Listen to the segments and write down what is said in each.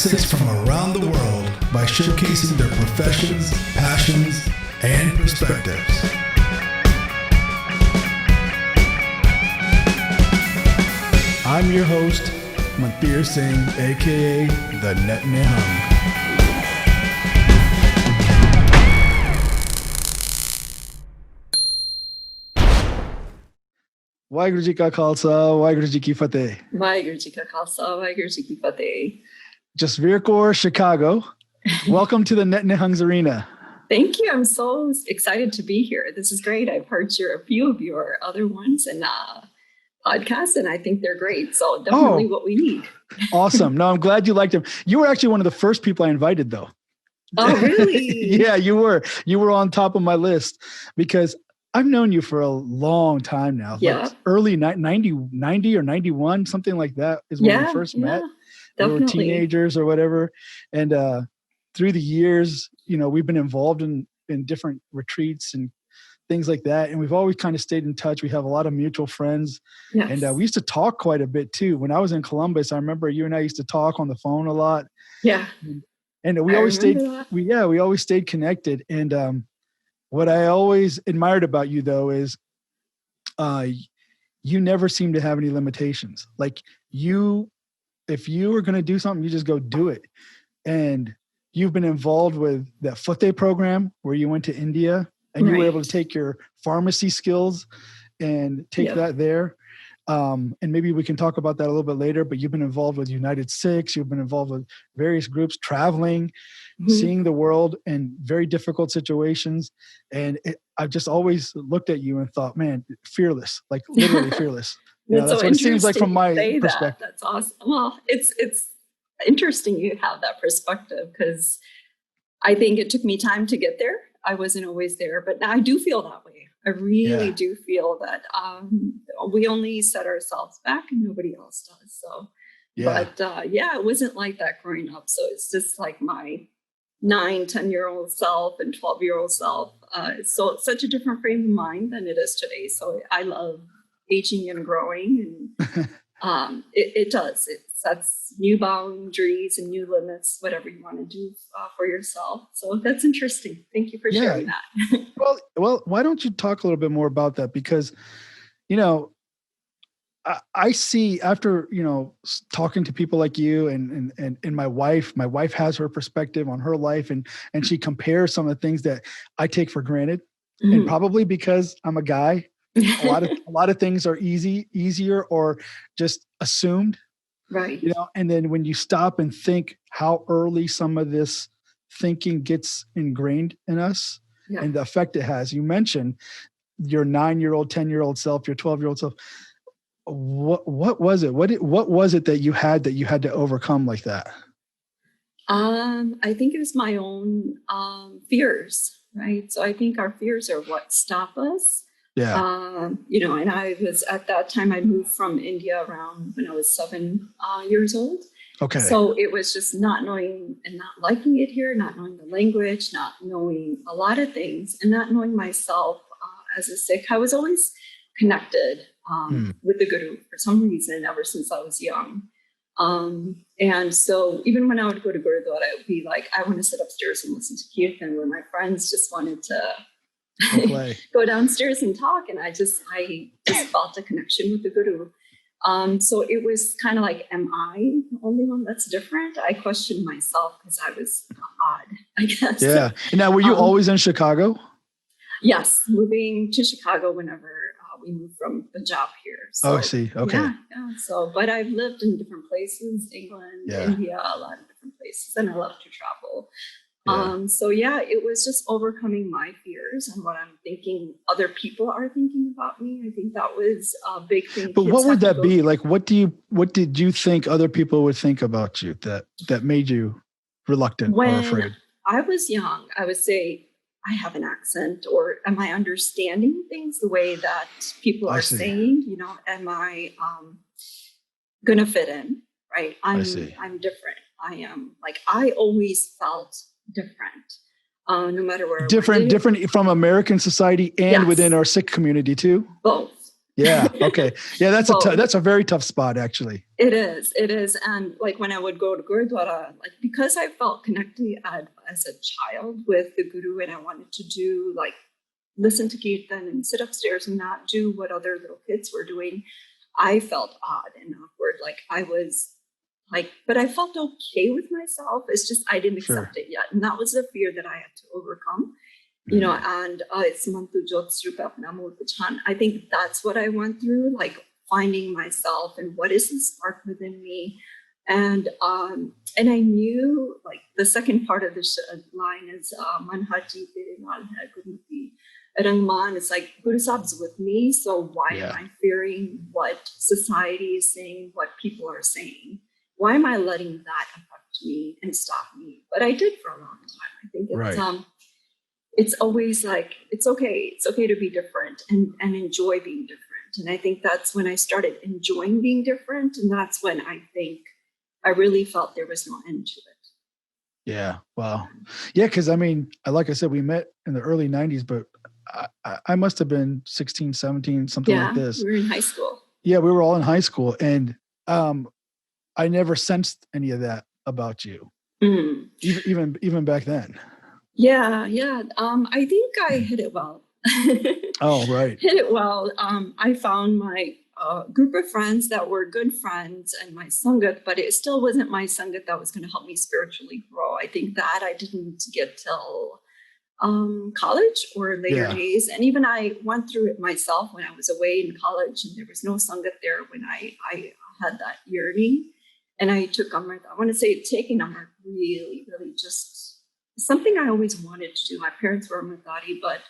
Sikhs from around the world by showcasing their professions, passions, and perspectives. I'm your host, Mandheer Singh, aka the Nihung. Waheguru Ji Ka Khalsa, Waheguru Ji Ki Fateh. Waheguru Ji Ka Khalsa, Waheguru Ji Ki Fateh. Jasvir Kaur, Chicago. Welcome to the Nihung's Arena. Thank you. I'm so excited to be here. This is great. I've heard a few of your other ones and podcasts, and I think they're great. So definitely what we need. Awesome. No, I'm glad you liked them. You were actually one of the first people I invited, though. Oh, really? Yeah, you were. You were on top of my list because I've known you for a long time now. Yeah. Like early 90 or 91, something like that is when we first met. Definitely. We were teenagers or whatever. And through the years, we've been involved in different retreats and things like that. And we've always kind of stayed in touch. We have a lot of mutual friends. Yes. And we used to talk quite a bit too. When I was in Columbus, I remember you and I used to talk on the phone a lot. Yeah. And we always stayed connected. And what I always admired about you, though, is you never seem to have any limitations. Like if you were going to do something, you just go do it. And you've been involved with that Fateh program where you went to India and you were able to take your pharmacy skills and take that there. And maybe we can talk about that a little bit later, but you've been involved with United Sikhs. You've been involved with various groups, traveling, seeing the world in very difficult situations. And I've just always looked at you and thought, man, fearless, like literally fearless. That's what it seems like from my perspective. That's awesome. Well, it's interesting you have that perspective because I think it took me time to get there. I wasn't always there, but now I do feel that way. I really do feel that we only set ourselves back and nobody else does. So, but it wasn't like that growing up. So it's just like my 9-10-year-old self and 12-year-old self. So it's such a different frame of mind than it is today. So I love aging and growing, and it does. It sets new boundaries and new limits, whatever you want to do for yourself. So that's interesting. Thank you for sharing that. Well, why don't you talk a little bit more about that? Because, I see after, talking to people like you and my wife has her perspective on her life and she compares some of the things that I take for granted. Mm-hmm. And probably because I'm a guy, a lot of things are easier or just assumed. Right. And then when you stop and think how early some of this thinking gets ingrained in us and the effect it has. You mentioned your 9-year-old, 10-year-old self, your 12-year-old self. What was it? What was it that you had to overcome like that? I think it was my own fears, right? So I think our fears are what stop us. Yeah. And I was at that time, I moved from India around when I was 7 years old. Okay. So it was just not knowing and not liking it here, not knowing the language, not knowing a lot of things, and not knowing myself as a Sikh. I was always connected with the Guru for some reason ever since I was young. And so even when I would go to Gurudwara, I would be like, I want to sit upstairs and listen to Kirtan, where my friends just wanted to go downstairs and talk. And I just felt a connection with the Guru. So it was kind of like, am I the only one that's different? I questioned myself because I was odd, I guess. Yeah. And now, were you always in Chicago? Yes. Moving to Chicago whenever we moved from Punjab here. So, I see. Okay. Yeah. So, but I've lived in different places, England, India, a lot of different places, and I love to travel. It was just overcoming my fears and what I'm thinking other people are thinking about me. I think that was a big thing. But what would that be? Like, what did you think other people would think about you that made you reluctant or afraid? I was young, I would say I have an accent, or am I understanding things the way that people are saying? Am I going to fit in? Right. I'm different. I am I always felt different, no matter where. Different from American society and within our Sikh community too. Both. Yeah. Okay. Yeah. So That's a very tough spot, actually. it is. It is. And like when I would go to Gurudwara, like because I felt connected as a child with the Guru, and I wanted to do like listen to Kirtan and sit upstairs and not do what other little kids were doing, I felt odd and awkward. Like I was like, but I felt okay with myself. It's just I didn't accept it yet. And that was the fear that I had to overcome. You know, and it's Mantu Jyotsrupa Namurpachan. I think that's what I went through, like finding myself and what is the spark within me. And I knew like the second part of the line is Manhaji Tere Naal Hai Gurumukhi Rangman. It's like Guru Sahib's with me, so why am I fearing what society is saying, what people are saying? Why am I letting that affect me and stop me? But I did for a long time. I think it's always like it's okay to be different and enjoy being different. And I think that's when I started enjoying being different, and that's when I think I really felt there was no end to it. Yeah. Wow. Yeah. Cause I mean, like I said, we met in the early 90s, but I must have been 16, 17, something like this. We were in high school. Yeah. We were all in high school, and I never sensed any of that about you, even back then. Yeah. I think I hit it well. Oh, right. Hit it well. I found my group of friends that were good friends and my sangat, but it still wasn't my sangat that was going to help me spiritually grow. I think that I didn't get till college or later days. And even I went through it myself when I was away in college, and there was no sangat there when I had that yearning. And I took Amrit. I want to say taking Amrit really, really just something I always wanted to do. My parents were Amritdhari, but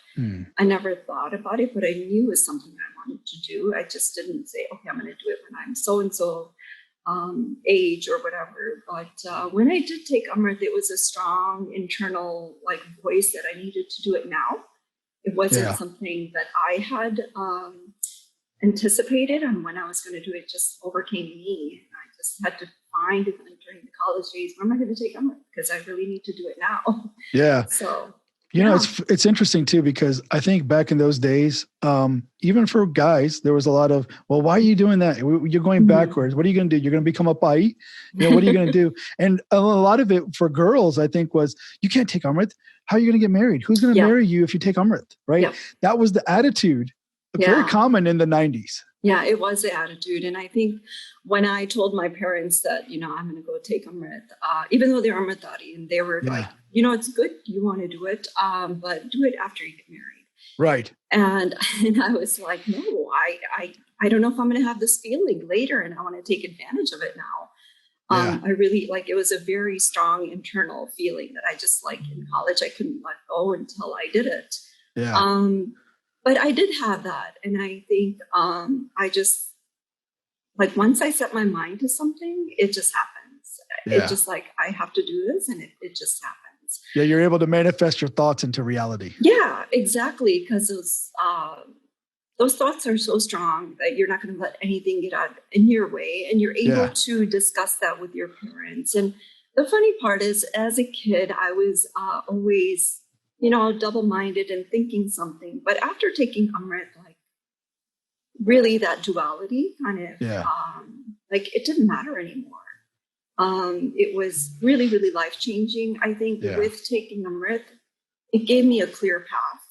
I never thought about it, but I knew it was something I wanted to do. I just didn't say, okay, I'm going to do it when I'm so-and-so age or whatever. But when I did take Amrit, it was a strong internal like voice that I needed to do it now. It wasn't something that I had anticipated, and when I was going to do it, just overcame me. I just had to find during the college days, when am I going to take Amrit? Because I really need to do it now. Yeah. So, you know, it's interesting too, because I think back in those days, even for guys, there was a lot of, well, why are you doing that? You're going backwards. What are you going to do? You're going to become a pai? You know, what are you going to do? And a lot of it for girls, I think, was, you can't take Amrit. How are you going to get married? Who's going to marry you if you take Amrit? Right? Yeah. That was the attitude. Very common in the 90s. Yeah, it was the attitude. And I think when I told my parents that, you know, I'm going to go take Amrit, even though they're Amritdhari, and they were like, you know, it's good, you want to do it, but do it after you get married. Right. And I was like, no, I don't know if I'm going to have this feeling later, and I want to take advantage of it now. I really like, it was a very strong internal feeling that I just like in college, I couldn't let go until I did it. Yeah. But I did have that. And I think I just, like, once I set my mind to something, it just happens. It's just like, I have to do this, and it just happens. Yeah, you're able to manifest your thoughts into reality. Yeah, exactly. Because those thoughts are so strong that you're not going to let anything get out in your way. And you're able to discuss that with your parents. And the funny part is, as a kid, I was always, you know, double-minded and thinking something. But after taking Amrit, like, really that duality kind of, like, it didn't matter anymore. It was really, really life-changing. I think with taking Amrit, it gave me a clear path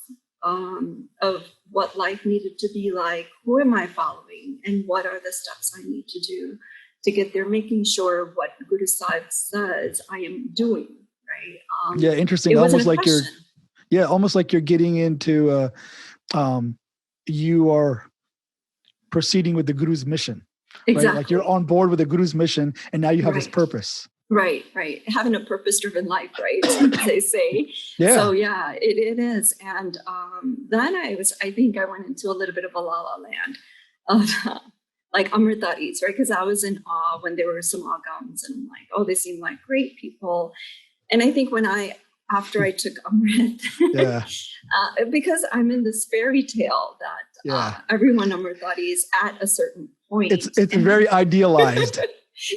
of what life needed to be like, who am I following, and what are the steps I need to do to get there, making sure what Guru Sahib says I am doing, right? Interesting. Almost like almost like you're getting into, you are proceeding with the Guru's mission. Exactly. Right? Like you're on board with the Guru's mission, and now you have this purpose. Right. Having a purpose-driven life, right? They say. Yeah. So it is. And then I think I went into a little bit of a la-la land of like Amritdharis, right? Because I was in awe when there were some agams, and I'm like, oh, they seem like great people. And I think after I took Amrit, because I'm in this fairy tale that everyone Amritdhari is at a certain point. It's very idealized.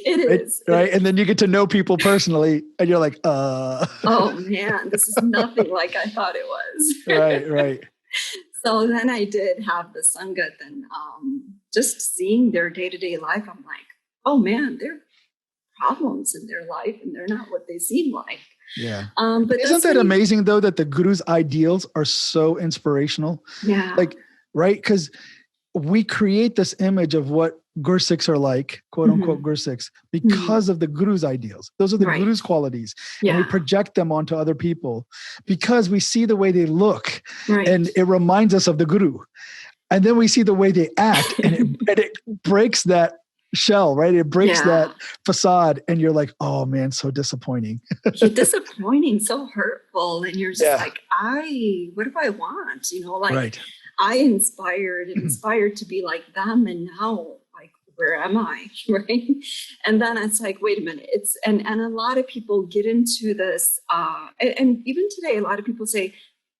It is. Right. And then you get to know people personally, and you're like, oh man, this is nothing like I thought it was. Right. So then I did have the Sangat, and just seeing their day-to-day life, I'm like, oh man, there are problems in their life and they're not what they seem like. Yeah. But isn't that amazing though, that the Guru's ideals are so inspirational? Yeah. Like, right? Because we create this image of what Gursikhs are like, quote unquote Gursikhs, because of the Guru's ideals. Those are the Guru's qualities. Yeah. And we project them onto other people because we see the way they look, Right. and it reminds us of the Guru. And then we see the way they act, and it breaks that shell, right? It breaks that facade, and you're like, oh man, so disappointing. Disappointing, so hurtful. And you're just like, what do I want? You know, like I inspired to be like them, and now like, where am I? Right. And then it's like, wait a minute, and a lot of people get into this, and even today, a lot of people say,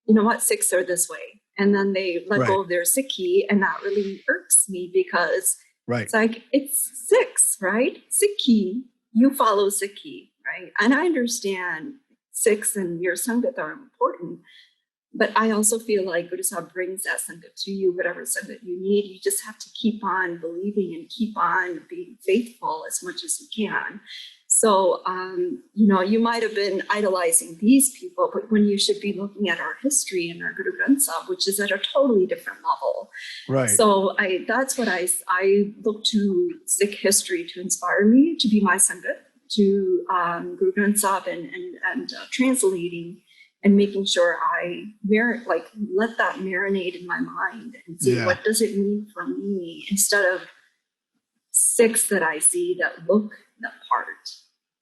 you know what, Sikhs are this way. And then they let go of their Sikhi, and that really irks me, because it's like, it's Sikhs, right? Sikhi, you follow Sikhi, right? And I understand Sikhs and your Sangat are important, but I also feel like Guru Sahib brings that Sangat to you, whatever Sangat you need. You just have to keep on believing and keep on being faithful as much as you can. So, you know, you might have been idolizing these people, but when you should be looking at our history and our Guru Granth Sahib, which is at a totally different level. Right. So that's what I look to Sikh history to inspire me to be my Sangat, to Guru Granth Sahib, and translating and making sure I let that marinate in my mind and see what does it mean for me, instead of Sikhs that I see that look the part.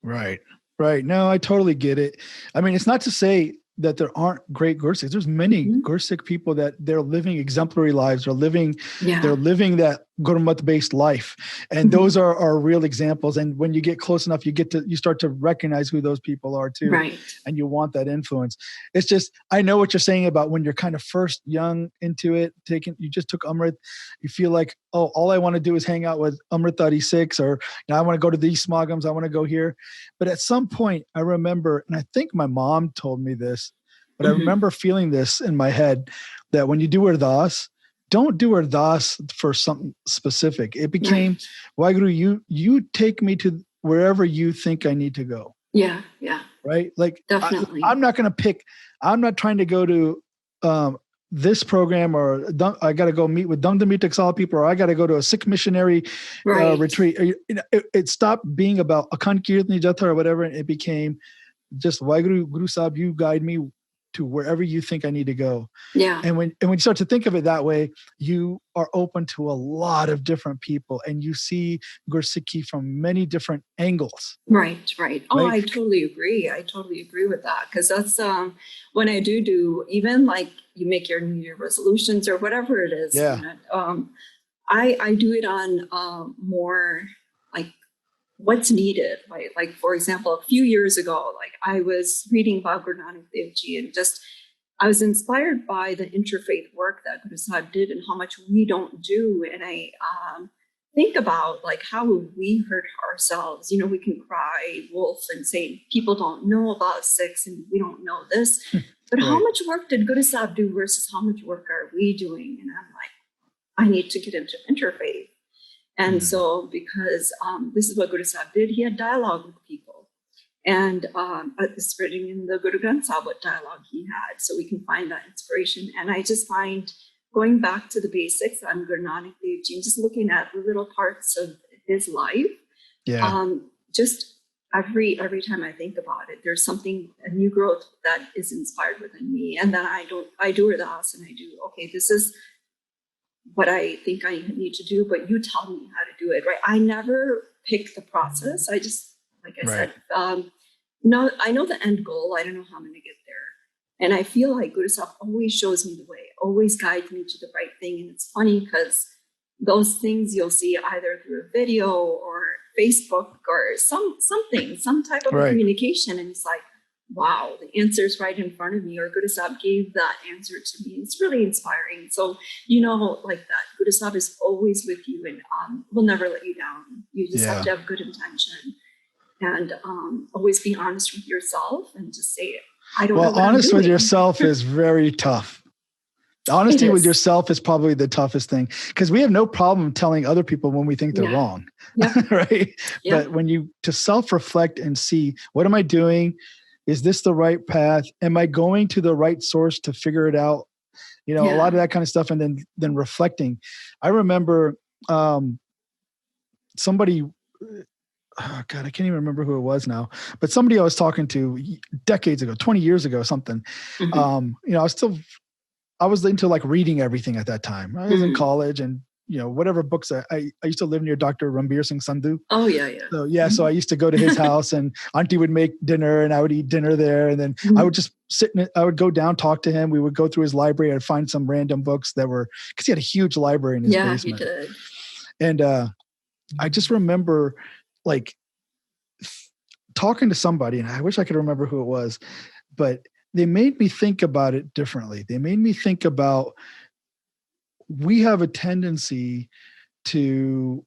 Right. Right. No, I totally get it. I mean, it's not to say that there aren't great Gursikhs. There's many Gursikh people that they're living exemplary lives. They're living that Gurmat-based life. And those are real examples. And when you get close enough, you start to recognize who those people are too. Right. And you want that influence. It's just, I know what you're saying about when you're kind of first young into it, you just took Amrit, you feel like, oh, all I want to do is hang out with Amritdhari Sikhs, or I want to go to these smagams, I want to go here. But at some point I remember, and I think my mom told me this, but I remember feeling this in my head, that when you do Ardas, don't do Ardas for something specific. It became, Waheguru, you take me to wherever you think I need to go. Yeah, yeah. Right? Like, definitely. I'm not going to pick, I'm not trying to go to this program, or I got to go meet with Damdami Taksal people, or I got to go to a Sikh missionary retreat. It stopped being about Akhand Kirtani Jatha or whatever, and it became just Waheguru, Guru Sahib, you guide me to wherever you think I need to go. Yeah. And when you start to think of it that way, you are open to a lot of different people, and you see Gursikhi from many different angles. Right, right. Oh, I totally agree. I totally agree with that. Because that's when I do even like you make your New Year resolutions or whatever it is. Yeah. I do it on more like what's needed. Like for example, a few years ago, like I was reading about Guru Nanak Dev Ji, and just I was inspired by the interfaith work that Guru Sahib did and how much we don't do. And I think about like how we hurt ourselves. You know, we can cry wolf and say people don't know about Sikhs and we don't know this. But how much work did Guru Sahib do versus how much work are we doing? And I'm like, I need to get into interfaith. And so, because this is what Guru Sahib did, he had dialogue with people. And spreading in the Guru Granth Sahib what dialogue he had, so we can find that inspiration. And I just find going back to the basics on Guru Nanak Dev Ji, just looking at the little parts of his life, just every time I think about it, there's something, a new growth that is inspired within me. And then I do Ardas, and I do, okay, this is what I think I need to do, but you tell me how to do it, right? I never pick the process. I just, like I said, no, I know the end goal. I don't know how I'm going to get there. And I feel like Guru Sahib always shows me the way, always guides me to the right thing. And it's funny because those things you'll see either through a video or Facebook or something, some type of communication. And it's like, wow, the answer's right in front of me, or Guru Sahib gave that answer to me. It's really inspiring. So, you know, like that, Guru Sahib is always with you and will never let you down. You just have to have good intention and always be honest with yourself and just say, I don't know what honest I'm doing. With yourself is very tough. Honesty with yourself is probably the toughest thing, because we have no problem telling other people when we think they're wrong, right? But when you to self-reflect and see, what am I doing? Is this the right path? Am I going to the right source to figure it out? A lot of that kind of stuff. And then reflecting. I remember somebody, oh God, I can't even remember who it was now, but somebody I was talking to decades ago, 20 years ago, something. I was into like reading everything at that time. I was in college, and whatever books I used to live near Dr. Mandheer Singh Sandhu. Oh yeah. So so I used to go to his house, and Auntie would make dinner, and I would eat dinner there, and then I would just sit I would go down, talk to him. We would go through his library. I'd find some random books that were, because he had a huge library in his basement. Yeah, he did. And I just remember like talking to somebody, and I wish I could remember who it was, but they made me think about it differently. They made me think about, we have a tendency to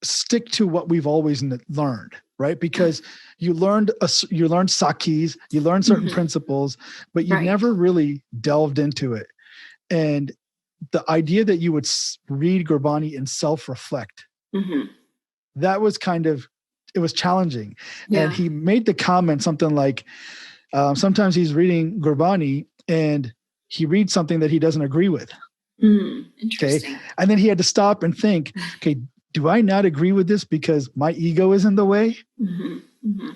stick to what we've always learned, right? Because you learned sakhis, you learned certain principles, but you never really delved into it. And the idea that you would read Gurbani and self-reflect, that was it was challenging. Yeah. And he made the comment something like, sometimes he's reading Gurbani and he reads something that he doesn't agree with. Interesting. Okay. And then he had to stop and think, okay, do I not agree with this because my ego is in the way?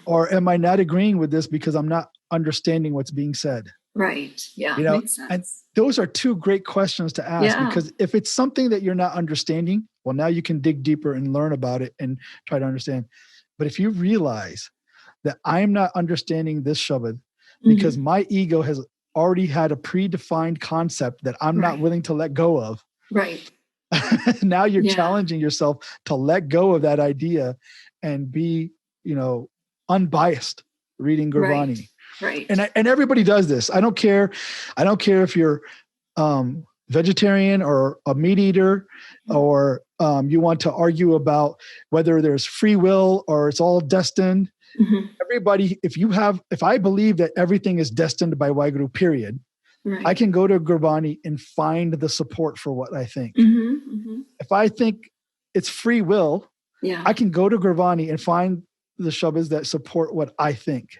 Or am I not agreeing with this because I'm not understanding what's being said? Right. Yeah. Makes sense. And those are two great questions to ask, because if it's something that you're not understanding, well, now you can dig deeper and learn about it and try to understand. But if you realize that I'm not understanding this Shabad because my ego has already had a predefined concept that I'm not willing to let go of. Right. Now you're challenging yourself to let go of that idea and be, unbiased reading Gurbani. Right. And everybody does this. I don't care if you're vegetarian or a meat eater, or you want to argue about whether there's free will or it's all destined. Everybody, if I believe that everything is destined by Waheguru, period, I can go to Gurbani and find the support for what I think. If I think it's free will, I can go to Gurbani and find the Shabads that support what I think.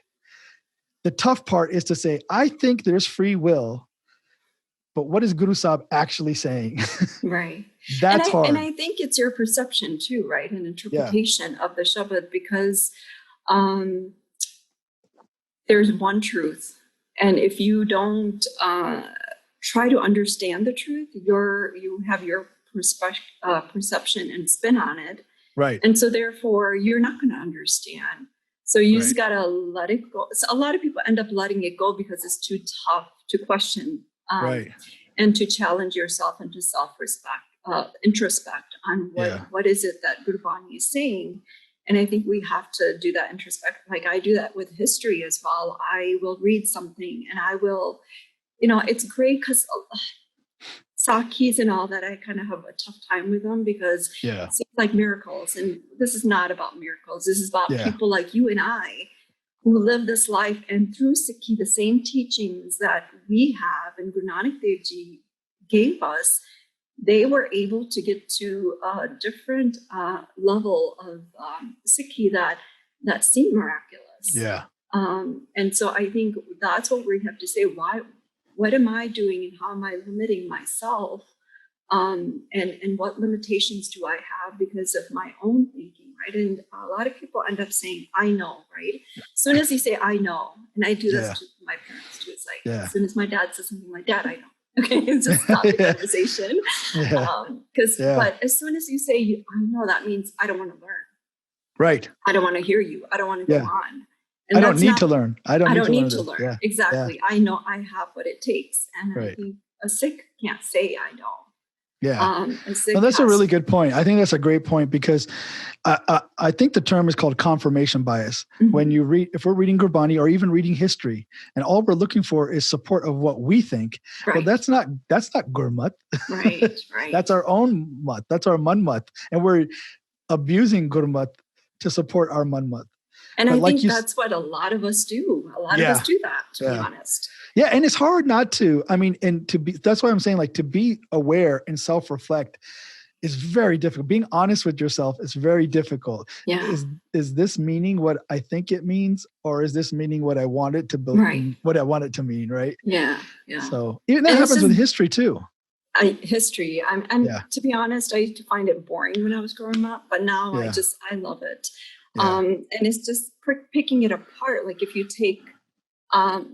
The tough part is to say, I think there's free will, but what is Guru Sahib actually saying? Right. That's hard. And I think it's your perception too, right? An interpretation of the Shabad, because there's one truth. And if you don't try to understand the truth, you have your perception and spin on it. Right. And so therefore, you're not going to understand. So you just got to let it go. So a lot of people end up letting it go because it's too tough to question and to challenge yourself and to self-respect, introspect on what is it that Gurbani is saying. And I think we have to do that introspect. Like I do that with history as well. I will read something and I will, it's great because Sakhis and all that, I kind of have a tough time with them because it seems like miracles. And this is not about miracles. This is about people like you and I who live this life, and through Sikhi, the same teachings that we have and Guru Nanak Dev Ji gave us, they were able to get to a different level of Sikhi that seemed miraculous. Yeah. And so I think that's what we have to say. What am I doing and how am I limiting myself? And what limitations do I have because of my own thinking, right? And a lot of people end up saying, I know, right? As soon as you say, I know, and I do this to my parents too. It's like, as soon as my dad says something like that, I know. Okay, it's just not the conversation. But as soon as you say, I know, that means I don't want to learn. Right. I don't want to hear you. I don't want to go on. And I don't need to learn. I don't need to learn. Yeah. Exactly. Yeah. I know I have what it takes. And I think a Sikh can't say I know. Yeah. That's a really good point. I think that's a great point because I think the term is called confirmation bias. When you if we're reading Gurbani or even reading history, and all we're looking for is support of what we think, well, that's not Gurmat. Right. That's our own mat. That's our manmat. And we're abusing Gurmat to support our manmat. And I think that's what a lot of us do. A lot of us do that, to be honest. Yeah. And it's hard not to, I mean, and to be, that's why I'm saying like to be aware and self-reflect is very difficult. Being honest with yourself is very difficult. Yeah. Is this meaning what I think it means, or is this meaning what I want it to be, Right. what I want it to mean, right? Yeah. Yeah. So even that And happens with history too. History. And Yeah. to be honest, I used to find it boring when I was growing up, but now Yeah. I love it. Yeah. And it's just picking it apart. Like if you take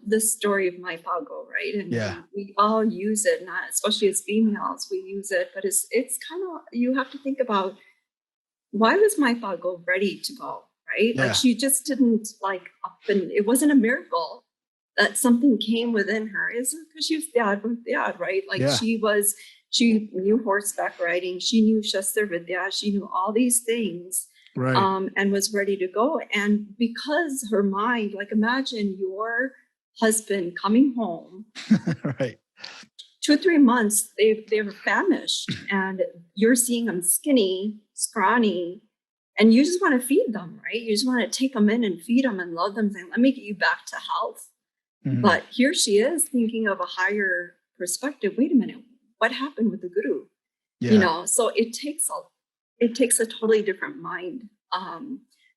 the story of my Pago, right? And Yeah. we all use it, not especially as females, we use it, but it's kind of, you have to think about, why was my Pago ready to go, right? Yeah. Like she just didn't like up, and it wasn't a miracle that something came within her. Is because she was dad, right? Like Yeah. she knew horseback riding, she knew Shastra Vidya, she knew all these things. Right. And was ready to go. And because her mind, like imagine your husband coming home, Right. 2 or 3 months, they were famished, and you're seeing them skinny, scrawny, and you just want to feed them, right? You just want to take them in and feed them and love them, saying, let me get you back to health. Mhm. But here she is thinking of a higher perspective. Wait a minute, what happened with the guru? Yeah. You know, so it takes a totally different mind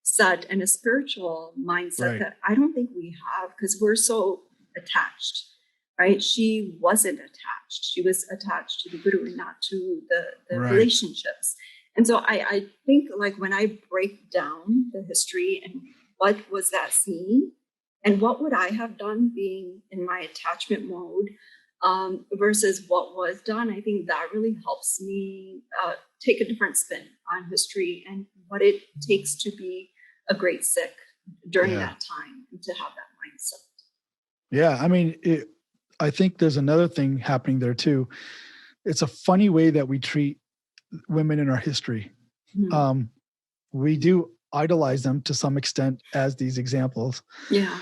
set and a spiritual mindset Right. that I don't think we have, because we're so attached, right? She wasn't attached. She was attached to the guru and not to the Right. relationships. And so I think like when I break down the history and what was that scene and what would I have done being in my attachment mode, versus what was done, I think that really helps me take a different spin on history and what it takes to be a great Sikh during that time and to have that mindset. Yeah. I mean, I think there's another thing happening there too. It's a funny way that we treat women in our history. Mm-hmm. We do idolize them to some extent as these examples. Yeah.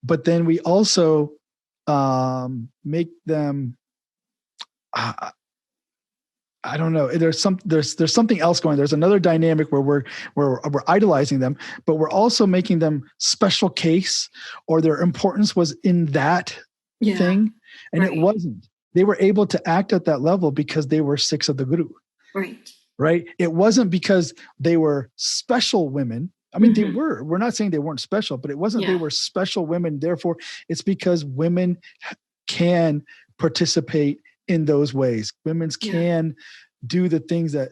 But then we also make them, I don't know. There's something else going. There's another dynamic where we're idolizing them, but we're also making them special case, or their importance was in that thing, and it wasn't. They were able to act at that level because they were Sikhs of the Guru. Right. Right. It wasn't because they were special women. I mean, they were. We're not saying they weren't special, but it wasn't they were special women. Therefore, it's because women can participate in those ways. Women can do the things that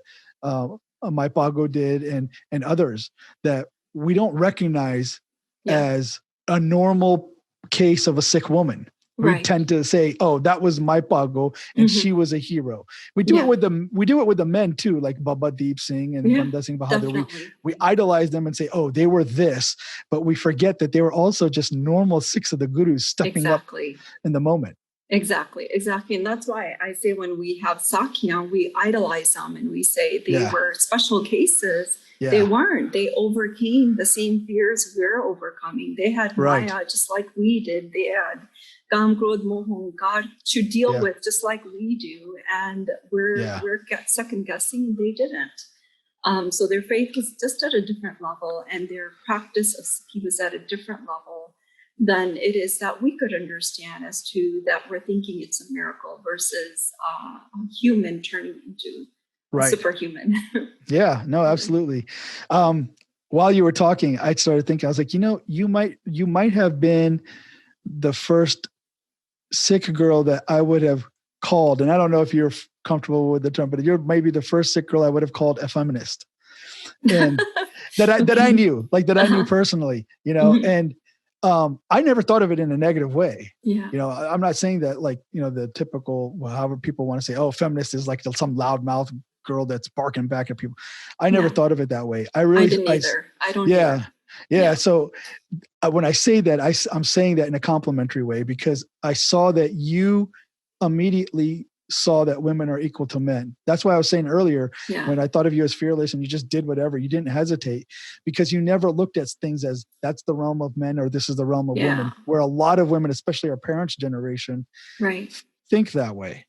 my Pago did and others that we don't recognize as a normal case of a Sikh woman. We tend to say, "Oh, that was my Pago, and she was a hero." We do it with them. We do it with the men too, like Baba Deep Singh and Banda Singh Bahadur. We idolize them and say, "Oh, they were this," but we forget that they were also just normal Sikhs of the Gurus stepping up in the moment. Exactly. And that's why I say when we have Sakya, we idolize them and we say they were special cases. Yeah. They weren't. They overcame the same fears we're overcoming. They had Maya just like we did. They had Kam, Krodh, Mohon, God to deal with just like we do. And we're second guessing. They didn't. So their faith was just at a different level, and their practice of Sikhi was at a different level than it is that we could understand as to that we're thinking it's a miracle versus a human turning into superhuman. Yeah, no, absolutely. While you were talking, I started thinking, I was like, you might have been the first Sikh girl that I would have called, and I don't know if you're comfortable with the term, but you're maybe the first Sikh girl I would have called a feminist, and that I knew personally, and I never thought of it in a negative way. Yeah. I'm not saying that like, the typical, however people want to say, oh, feminist is like some loudmouth girl that's barking back at people. I never thought of it that way. I didn't either. I don't either. Yeah. So when I say that, I'm saying that in a complimentary way, because I saw that you immediately saw that women are equal to men. That's why I was saying earlier, when I thought of you as fearless and you just did whatever, you didn't hesitate, because you never looked at things as that's the realm of men or this is the realm of women, where a lot of women, especially our parents' generation, think that way.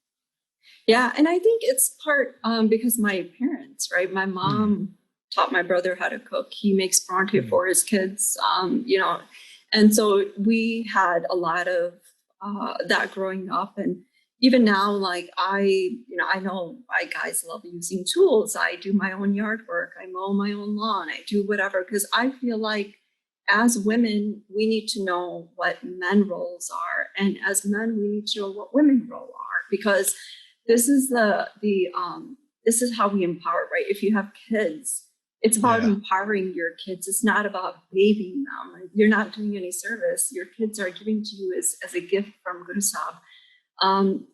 Yeah. And I think it's part because my parents, right? My mom taught my brother how to cook. He makes parathe for his kids, and so we had a lot of that growing up. And even now, like I know my guys love using tools. I do my own yard work. I mow my own lawn. I do whatever, because I feel like as women, we need to know what men roles are. And as men, we need to know what women role are, because this is this is how we empower, right? If you have kids, it's about empowering your kids. It's not about babying them. You're not doing any service. Your kids are giving to you as a gift from Guru Sahib.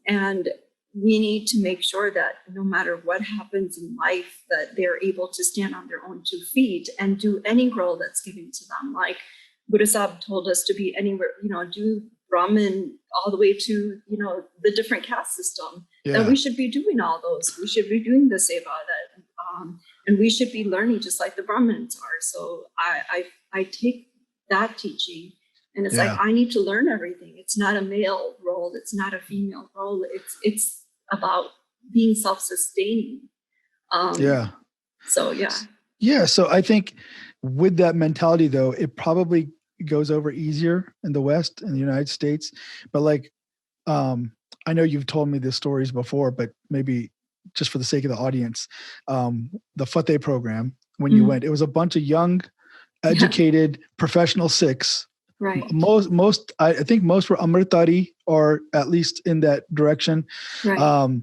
And we need to make sure that no matter what happens in life, that they're able to stand on their own 2 feet and do any role that's given to them. Like Guru Sahib told us to be anywhere, do Brahmin all the way to, the different caste system, that we should be doing all those. We should be doing the Seva, and we should be learning just like the Brahmins are. So I take that teaching, and it's like, I need to learn everything. It's not a male role. It's not a female role. It's about being self-sustaining. So, So I think with that mentality, though, it probably goes over easier in the West, in the United States. But like, I know you've told me these stories before, but maybe just for the sake of the audience, the Fateh program, when you went, it was a bunch of young, educated, professional Sikhs. Right. Most, I think most were Amritari, or at least in that direction. Right.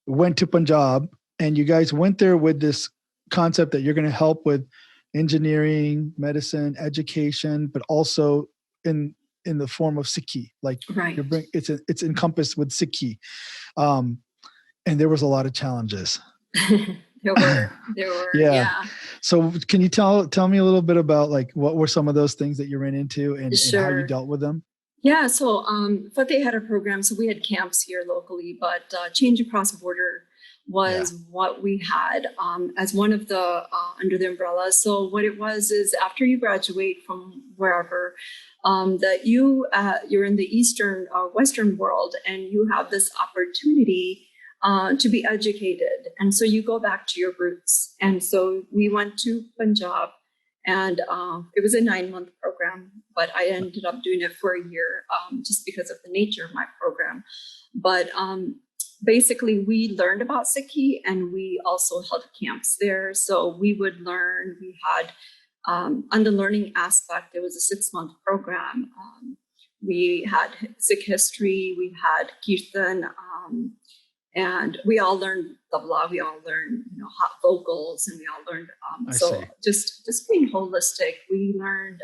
Went to Punjab, and you guys went there with this concept that you're going to help with engineering, medicine, education, but also in the form of Sikhi. Like it's encompassed with Sikhi. And there was a lot of challenges. There were. Yeah. So can you tell me a little bit about like what were some of those things that you ran into and how you dealt with them? Yeah. So Fateh had a program. So we had camps here locally, but Change Across Border was what we had as one of the under the umbrella. So what it was is after you graduate from wherever, that you're in the Eastern Western world, and you have this opportunity to be educated. And so you go back to your roots. And so we went to Punjab, and it was a 9-month program, but I ended up doing it for a year just because of the nature of my program. But basically, we learned about Sikhi, and we also held camps there. So we would learn, we had, on the learning aspect, it was a 6-month program. We had Sikh history, we had Kirtan, and we all learned tabla, we all learned, hot vocals, and we all learned, just being holistic. We learned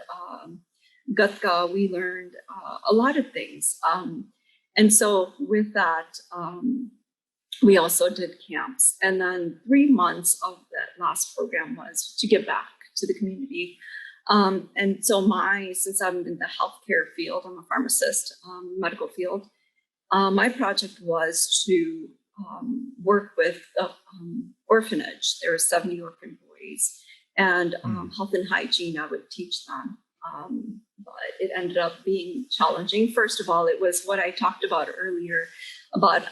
gatka, we learned a lot of things. And so with that, we also did camps. And then 3 months of that last program was to give back to the community. And so since I'm in the healthcare field, I'm a pharmacist, medical field, my project was to work with orphanage. There were 70 orphan boys, and health and hygiene, I would teach them. But it ended up being challenging. First of all, it was what I talked about earlier about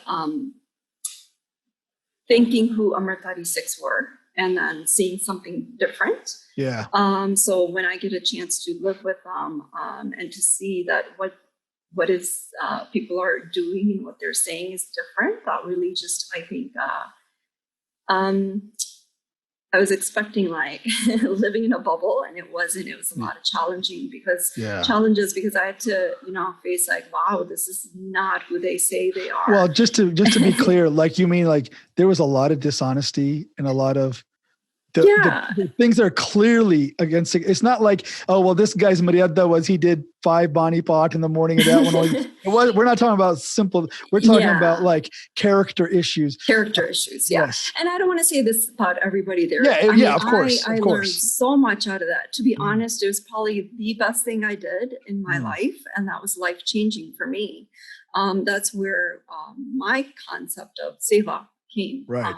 thinking who Amritari Sikhs were, and then seeing something different. Yeah. So when I get a chance to live with them and to see that what is people are doing and what they're saying is different, that really just, I think, I was expecting like living in a bubble, and it wasn't. It was a lot of challenges because I had to, face like, wow, this is not who they say they are. Well, just to be clear, like you mean like there was a lot of dishonesty and a lot of the things that are clearly against it. It's not like, oh, well, this guy's Maryada was, he did 5 Bani Pat in the morning and that one. We're not talking about simple, we're talking about like character issues. Yes. And I don't want to say this about everybody there. Of course. I learned so much out of that. To be honest, it was probably the best thing I did in my life. And that was life-changing for me. That's where my concept of Seva came. Right.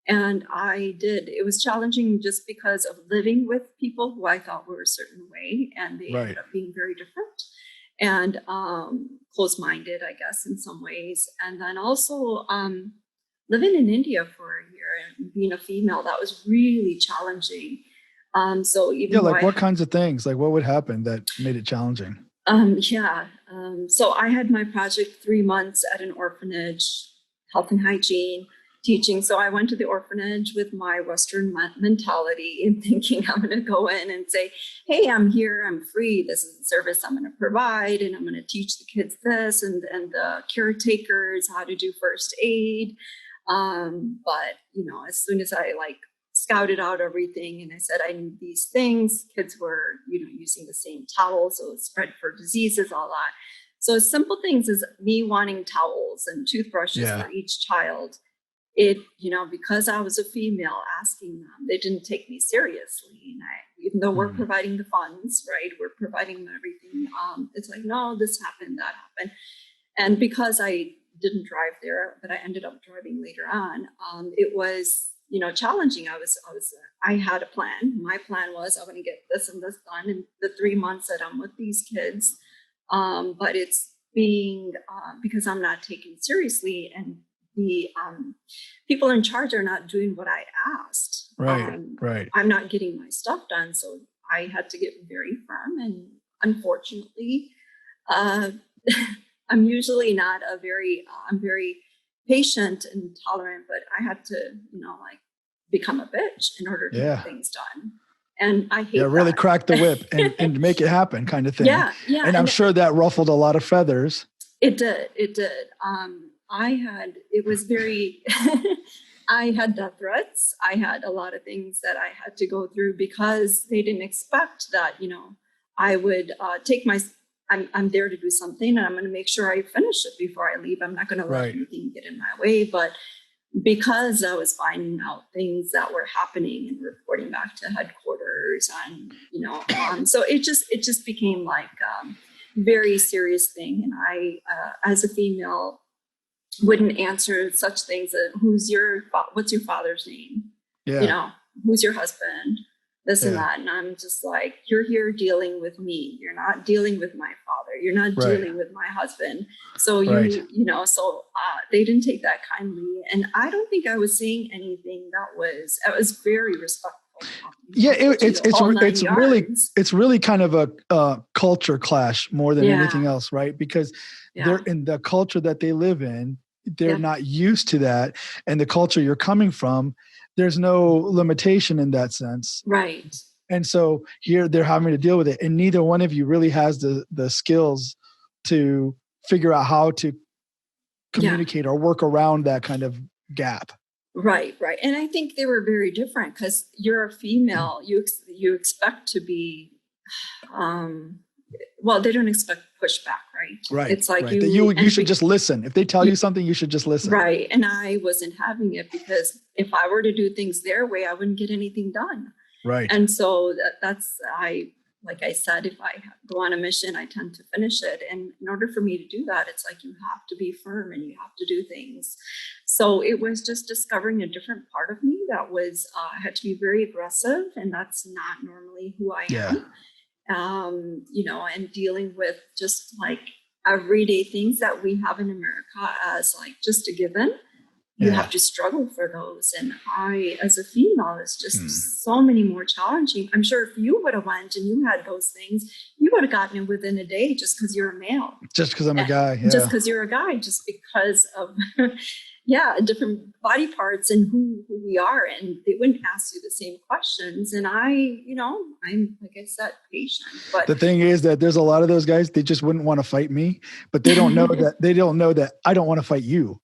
And it was challenging just because of living with people who I thought were a certain way, and they ended up being very different and closed-minded, I guess, in some ways. And then also living in India for a year and being a female, that was really challenging. So even what kinds of things, like what would happen that made it challenging? So I had my project 3 months at an orphanage, health and hygiene, teaching. So I went to the orphanage with my Western mentality and thinking I'm going to go in and say, hey, I'm here, I'm free. This is the service I'm going to provide. And I'm going to teach the kids this and the caretakers how to do first aid. But, as soon as I scouted out everything and I said I need these things, kids were using the same towels, so it spread for diseases, all that. So simple things as me wanting towels and toothbrushes for each child, it because I was a female asking them, they didn't take me seriously. And even though we're providing the funds, right, we're providing them everything, it's like, no, this happened, that happened. And because I didn't drive there, but I ended up driving later on, it was challenging. I had a plan. My plan was I'm going to get this and this done in the 3 months that I'm with these kids. But it's being, because I'm not taken seriously and the people in charge are not doing what I asked. Right. I'm not getting my stuff done. So I had to get very firm. And unfortunately, I'm usually not I'm very patient and tolerant, but I had to, become a bitch in order to get things done. And I hate really crack the whip and make it happen kind of thing. Yeah. And I'm sure that ruffled a lot of feathers. It did. I had death threats. I had a lot of things that I had to go through because they didn't expect that, I would I'm there to do something and I'm going to make sure I finish it before I leave. I'm not going to let anything get in my way. But because I was finding out things that were happening and reporting back to headquarters and, so it just became like very serious thing. And I, as a female, wouldn't answer such things as what's your father's name? Who's your husband? This and that. And I'm just like, you're here dealing with me. You're not dealing with my father. You're not dealing with my husband. So they didn't take that kindly. And I don't think I was saying anything I was very respectful. Yeah, it's really kind of a culture clash more than anything else, right? Because they're in the culture that they live in, they're not used to that, and the culture you're coming from, there's no limitation in that sense, right? And so here they're having to deal with it, and neither one of you really has the skills to figure out how to communicate or work around that kind of gap. Right. And I think they were very different because you're a female. You expect to be, they don't expect pushback, right? Right. It's like you should just listen. If they tell you something, you should just listen. Right. And I wasn't having it because if I were to do things their way, I wouldn't get anything done. Right. And so like I said, if I go on a mission, I tend to finish it. And in order for me to do that, it's like you have to be firm and you have to do things. So it was just discovering a different part of me that was, I had to be very aggressive, and that's not normally who I am. And dealing with just like everyday things that we have in America as like just a given. You have to struggle for those. And I, as a female, is just so many more challenging. I'm sure if you would have went and you had those things, you would have gotten it within a day just because you're a male. Just because I'm a guy. Yeah. Just because you're a guy, just because of, different body parts and who we are. And they wouldn't ask you the same questions. And I'm, like I said, patient. But the thing is that there's a lot of those guys, they just wouldn't want to fight me, but they don't know that I don't want to fight you.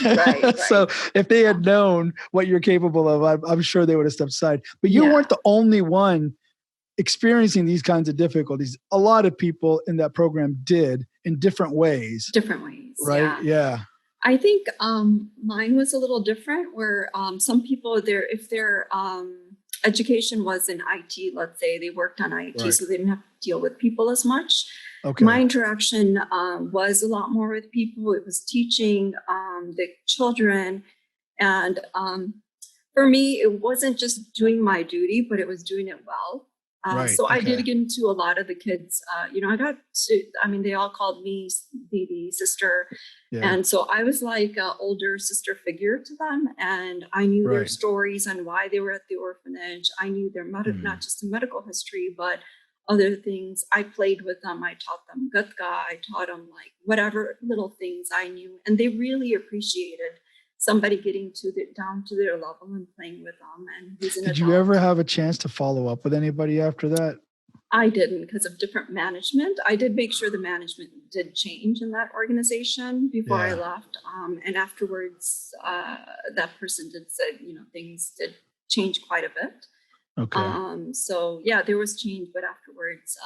Right. So if they had known what you're capable of, I'm sure they would have stepped aside. But you weren't the only one experiencing these kinds of difficulties. A lot of people in that program did in different ways. Right? Yeah. I think mine was a little different where some people if their education was in IT, let's say they worked on IT, so they didn't have to deal with people as much. Okay. My interaction was a lot more with people. It was teaching the children. And for me, it wasn't just doing my duty, but it was doing it well. I did get into a lot of the kids, they all called me Didi, sister. Yeah. And so I was like an older sister figure to them. And I knew their stories and why they were at the orphanage. I knew their not just the medical history, but other things. I played with them. I taught them gatka. I taught them like whatever little things I knew. And they really appreciated somebody getting down to their level and playing with them. And who's an Did adult. you ever have a chance to follow up with anybody after that? I didn't, because of different management. I did make sure the management did change in that organization before I left. And afterwards, that person did say, things did change quite a bit. Okay. So yeah, there was change, but afterwards,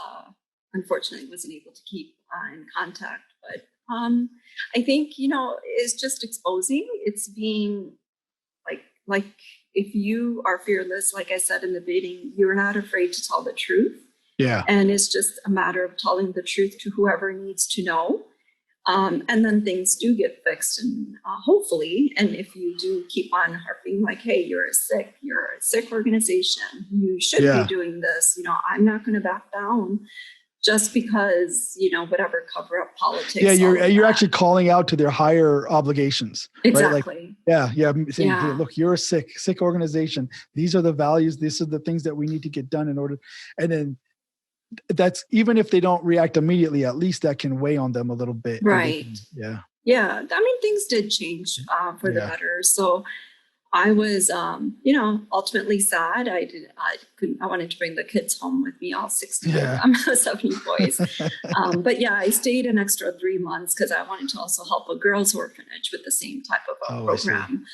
unfortunately, wasn't able to keep in contact. But I think, it's just exposing. It's being like if you are fearless, like I said in the beginning, you're not afraid to tell the truth. Yeah. And it's just a matter of telling the truth to whoever needs to know. And then things do get fixed, and hopefully, and if you do keep on harping like, hey, you're a Sikh organization, you should be doing this, I'm not going to back down just because, whatever cover up politics. Yeah, you're actually calling out to their higher obligations. Exactly. Right? Saying, hey, look, you're a Sikh organization. These are the values. These are the things that we need to get done in order. And then that's, even if they don't react immediately, at least that can weigh on them a little bit. Right. Yeah. I mean, things did change for the better. So I was, ultimately sad. I wanted to bring the kids home with me, all 60 of them, 70 boys. But yeah, I stayed an extra 3 months because I wanted to also help a girls' orphanage with the same type of program.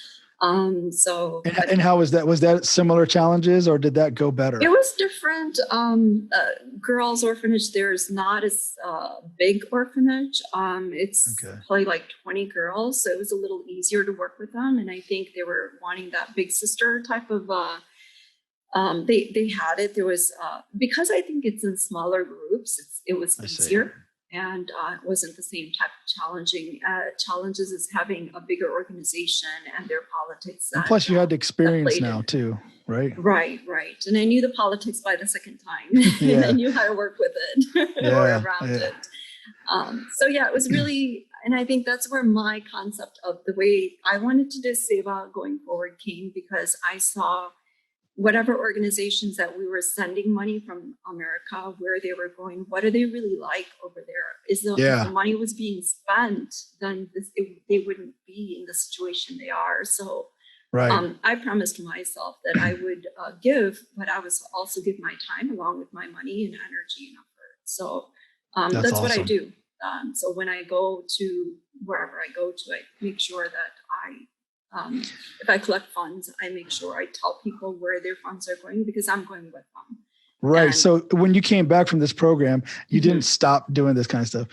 And how was that? Was that similar challenges, or did that go better? It was different. Girls' orphanage, there's not as big orphanage. It's probably like 20 girls, so it was a little easier to work with them. And I think they were wanting that big sister type of. They had it. There was because I think it's in smaller groups. It was easier. And it wasn't the same type of challenges as having a bigger organization and their politics. And plus, you had the experience now too, right? Right. And I knew the politics by the second time, and I knew how to work with it or around it. It was really, and I think that's where my concept of the way I wanted to do Seva going forward came, because I saw whatever organizations that we were sending money from America, where they were going, what are they really like over there? If the money was being spent, then they wouldn't be in the situation they are. So I promised myself that I would give, but I was also give my time along with my money and energy and effort. So that's awesome. What I do. So when I go to wherever I go to, I make sure that if I collect funds, I make sure I tell people where their funds are going, because I'm going with them. Right. And so when you came back from this program, you didn't stop doing this kind of stuff.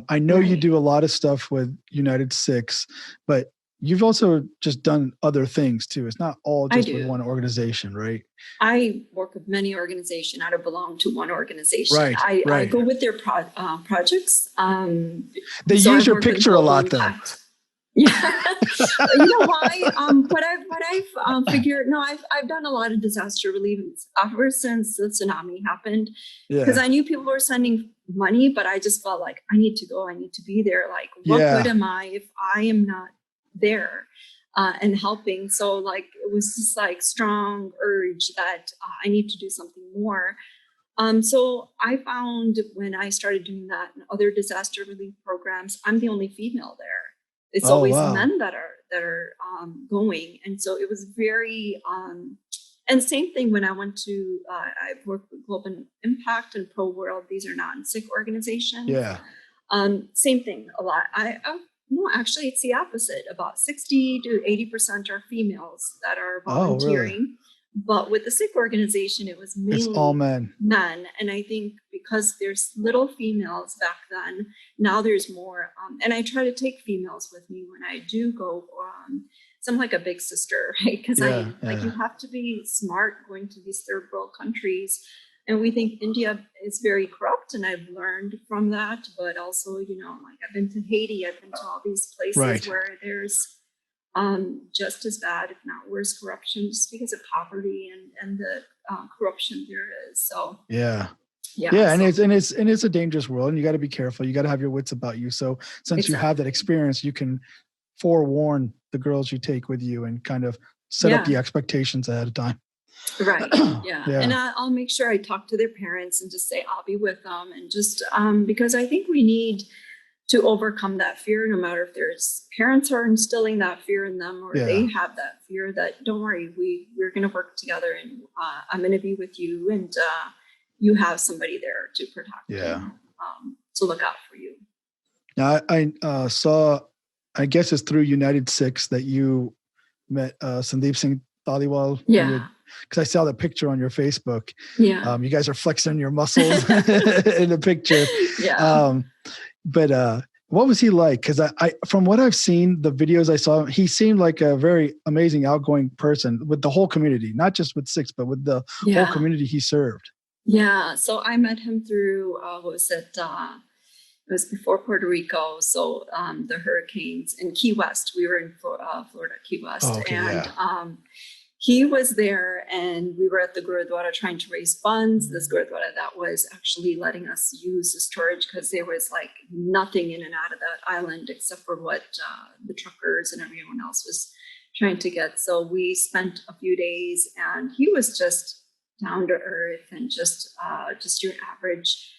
I know you do a lot of stuff with United Sikhs, but you've also just done other things too. It's not all just with one organization, right? I work with many organizations. I don't belong to one organization. Right. I go with their projects. They use your picture a lot, though. Yeah, you know why? What I've figured. No, I've done a lot of disaster relief ever since the tsunami happened, because I knew people were sending money, but I just felt like I need to go. I need to be there. Like, what good am I if I am not there and helping? So, like, it was just like strong urge that I need to do something more. So I found when I started doing that in other disaster relief programs, I'm the only female there. It's always men that are going. And so it was very, and same thing when I went to, I've worked with Global Impact and Pro World. These are non-Sikh organizations. Yeah. Same thing a lot. No, actually it's the opposite. About 60 to 80% are females that are volunteering. Really? But with the Sikh organization, it was mainly it's all men. And I think because there's little females back then, now there's more. And I try to take females with me when I do go. So I'm like a big sister, right? Because you have to be smart going to these third world countries. And we think India is very corrupt, and I've learned from that. But also, like I've been to Haiti, I've been to all these places where there's just as bad, if not worse, corruption, just because of poverty and the corruption there is. So and it's a dangerous world, and you got to be careful. You got to have your wits about you. So since you have that experience, you can forewarn the girls you take with you and kind of set up the expectations ahead of time. Right. Yeah. And I'll make sure I talk to their parents and just say, I'll be with them. And just because I think we need to overcome that fear, no matter if there's parents are instilling that fear in them or they have that fear that don't worry, we're going to work together and I'm going to be with you and you have somebody there to protect and to look out for you. Now I saw, I guess it's through United Sikhs that you met Sandeep Singh Dhaliwal. Yeah. Because I saw the picture on your Facebook. Yeah. You guys are flexing your muscles in the picture. Yeah. But what was he like? Because I, from what I've seen, the videos I saw, he seemed like a very amazing, outgoing person with the whole community, not just with Sikhs, but with the whole community he served. Yeah. So I met him through, it was before Puerto Rico. So the hurricanes in Key West, we were in Florida, Key West. Oh, okay, and he was there and we were at the Gurudwara trying to raise funds. This Gurudwara that was actually letting us use the storage because there was like nothing in and out of that island except for what the truckers and everyone else was trying to get. So we spent a few days and he was just down to earth and just your average,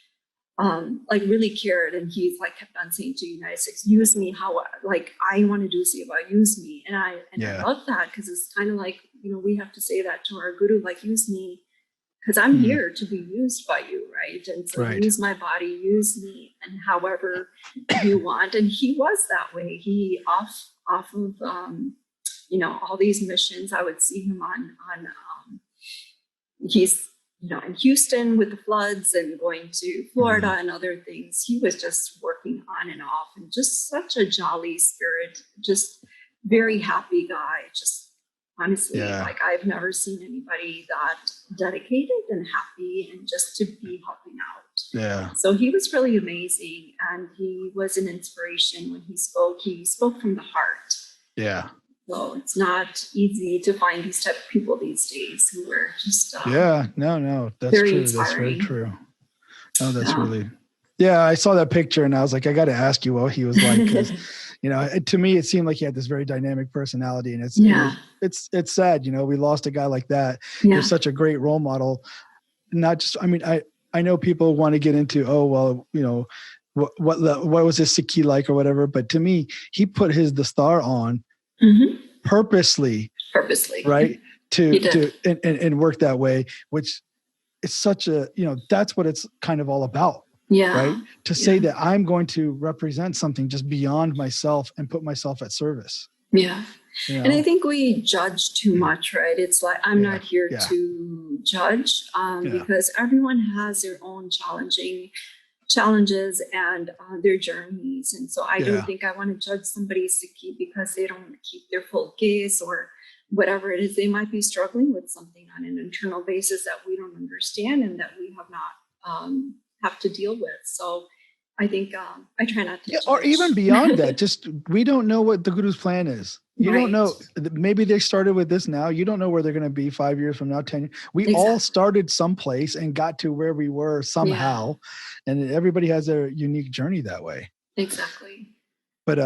like really cared. And he's like kept on saying to United States, use me how, like, I want to do Seva, use me. And I love that because it's kind of like, we have to say that to our guru, like, use me because I'm here to be used by you, right? And so use my body, use me, and however you want. And he was that way. He off of all these missions. I would see him on he's in Houston with the floods and going to Florida and other things. He was just working on and off and just such a jolly spirit, just very happy guy. Just honestly, like I've never seen anybody that dedicated and happy and just to be helping out. Yeah. So he was really amazing and he was an inspiration when he spoke. He spoke from the heart. Yeah. So it's not easy to find these type of people these days who are just no, that's very true. inspiring. That's very true. Oh, that's really I saw that picture and I was like, I got to ask you what he was like because to me it seemed like he had this very dynamic personality and it's sad, we lost a guy like that. He was such a great role model. Not just, I know people want to get into what was his Sikhi like or whatever, but to me he put the star on purposely, right? To and work that way, which is such a, that's what it's kind of all about. Yeah. Right. To say that I'm going to represent something just beyond myself and put myself at service. Yeah. And I think we judge too much, right? It's like, I'm not here to judge because everyone has their own challenges and their journeys. And so I don't think I want to judge somebody's Sikhi because they don't keep their full gaze or whatever it is. They might be struggling with something on an internal basis that we don't understand and that we have not have to deal with. So I think I try not to judge. Or even beyond that, just we don't know what the Guru's plan is. You don't know. Maybe they started with this now. You don't know where they're going to be 5 years from now, 10 years. We all started someplace and got to where we were somehow. And everybody has their unique journey that way. Exactly. But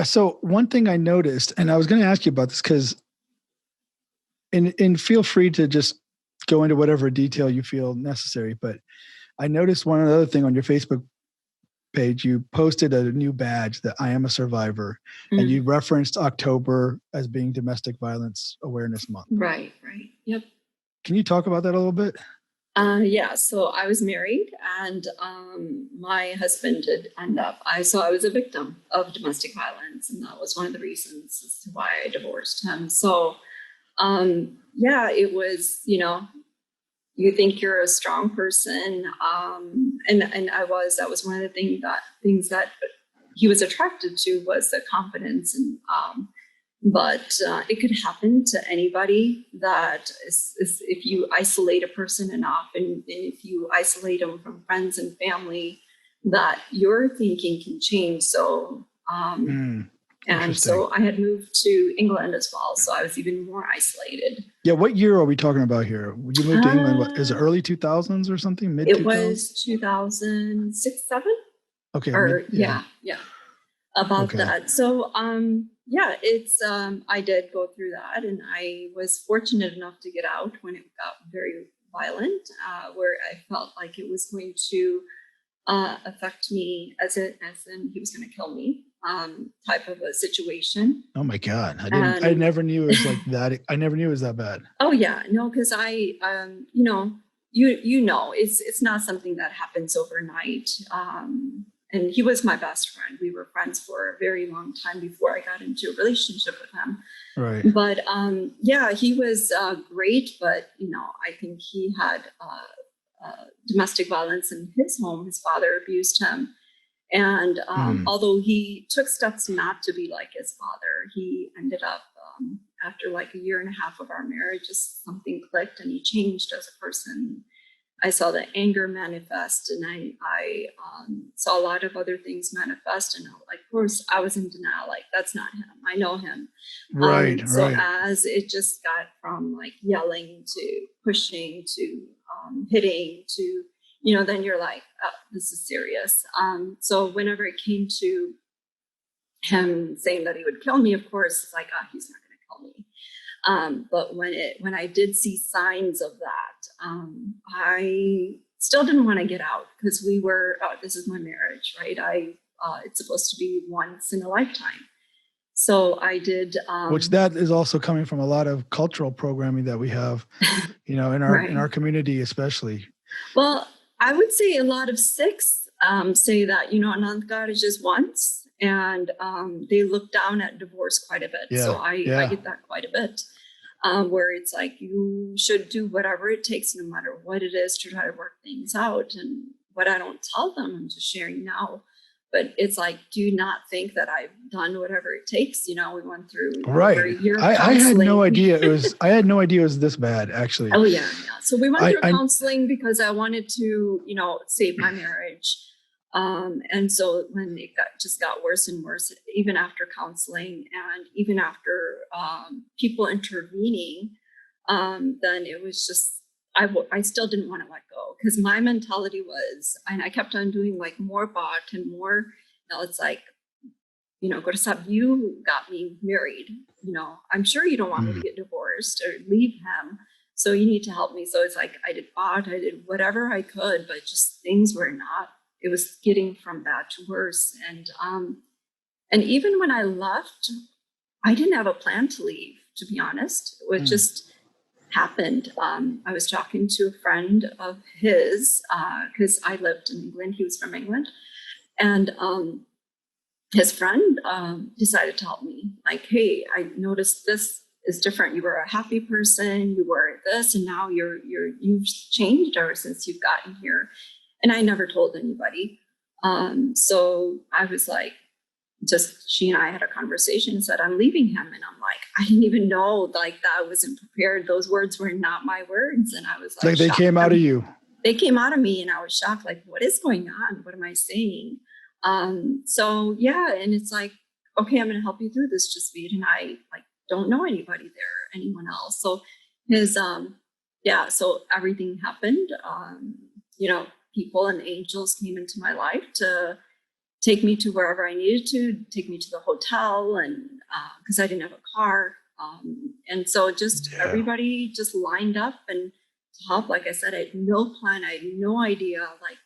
so one thing I noticed, and I was going to ask you about this because, and feel free to just go into whatever detail you feel necessary. But I noticed one other thing on your Facebook page. You posted a new badge that I am a survivor, and you referenced October as being Domestic Violence Awareness Month. Right. Yep. Can you talk about that a little bit? So I was married and my husband did end up, I was a victim of domestic violence, and that was one of the reasons as to why I divorced him. So it was, you think you're a strong person. And that was one of the things that he was attracted to was the confidence. And, but it could happen to anybody that is if you isolate a person enough and if you isolate them from friends and family, that your thinking can change. So, and so I had moved to England as well. So I was even more isolated. Yeah. What year are we talking about here? You moved to England, what, is it early 2000s or something? Mid 2000s? It was 2006, 7. Okay. Or, about that. So, Yeah, it's I did go through that, and I was fortunate enough to get out when it got very violent, where I felt like it was going to affect me as in he was going to kill me, type of a situation. Oh my God. And I never knew it was like that. I never knew it was that bad. oh yeah, no, because I, it's not something that happens overnight. And he was my best friend. We were friends for a very long time before I got into a relationship with him. Right. But yeah, he was great. But I think he had domestic violence in his home. His father abused him. And although he took steps not to be like his father, he ended up, after like a year and a half of our marriage, just something clicked and he changed as a person. I saw the anger manifest, and I saw a lot of other things manifest. And like, of course, I was in denial. Like, that's not him. I know him. Right. So right. as it just got from like yelling to pushing to hitting to, then you're like, oh, this is serious. So whenever it came to him saying that he would kill me, of course, it's like, oh, he's not going to kill me. But when I did see signs of that, I still didn't want to get out because we were, this is my marriage, right? It's supposed to be once in a lifetime. So I did. Which that is also coming from a lot of cultural programming that we have, in our community, especially. Well, I would say a lot of Sikhs say that, Anand God is just once, and they look down at divorce quite a bit. Yeah, so I get that quite a bit, where it's like you should do whatever it takes, no matter what it is, to try to work things out. And what I don't tell them, I'm just sharing now. But it's like, do not think that I've done whatever it takes. We went through over a year of I had no idea I had no idea it was this bad, actually. Oh yeah. So we went through counseling because I wanted to, save my marriage. And so when it got worse and worse, even after counseling and even after people intervening, then it was just, I still didn't want to let go, because my mentality was, and I kept on doing like more bot and more, it's like, Gurusab, you got me married, I'm sure you don't want me to get divorced or leave him. So you need to help me. So it's like, I did bot, I did whatever I could, but just things were not, it was getting from bad to worse. And even when I left, I didn't have a plan to leave, to be honest. It was just happened. I was talking to a friend of his, because I lived in England, he was from England. And his friend decided to help me. Like, hey, I noticed this is different. You were a happy person, you were this, and now you've changed ever since you've gotten here. And I never told anybody. So I was like, she and I had a conversation and said, I'm leaving him. And I'm like, I didn't even know, like, that I wasn't prepared. Those words were not my words. And I was like they came out of you. They came out of me, and I was shocked. Like, what is going on? What am I saying? So yeah. And it's like, okay, I'm going to help you through this, Jasvir. And I don't know anybody there, anyone else. So so everything happened. People and angels came into my life to take me to wherever I needed to, take me to the hotel, and because I didn't have a car. And so everybody just lined up and to help. Like I said, I had no plan. I had no idea, like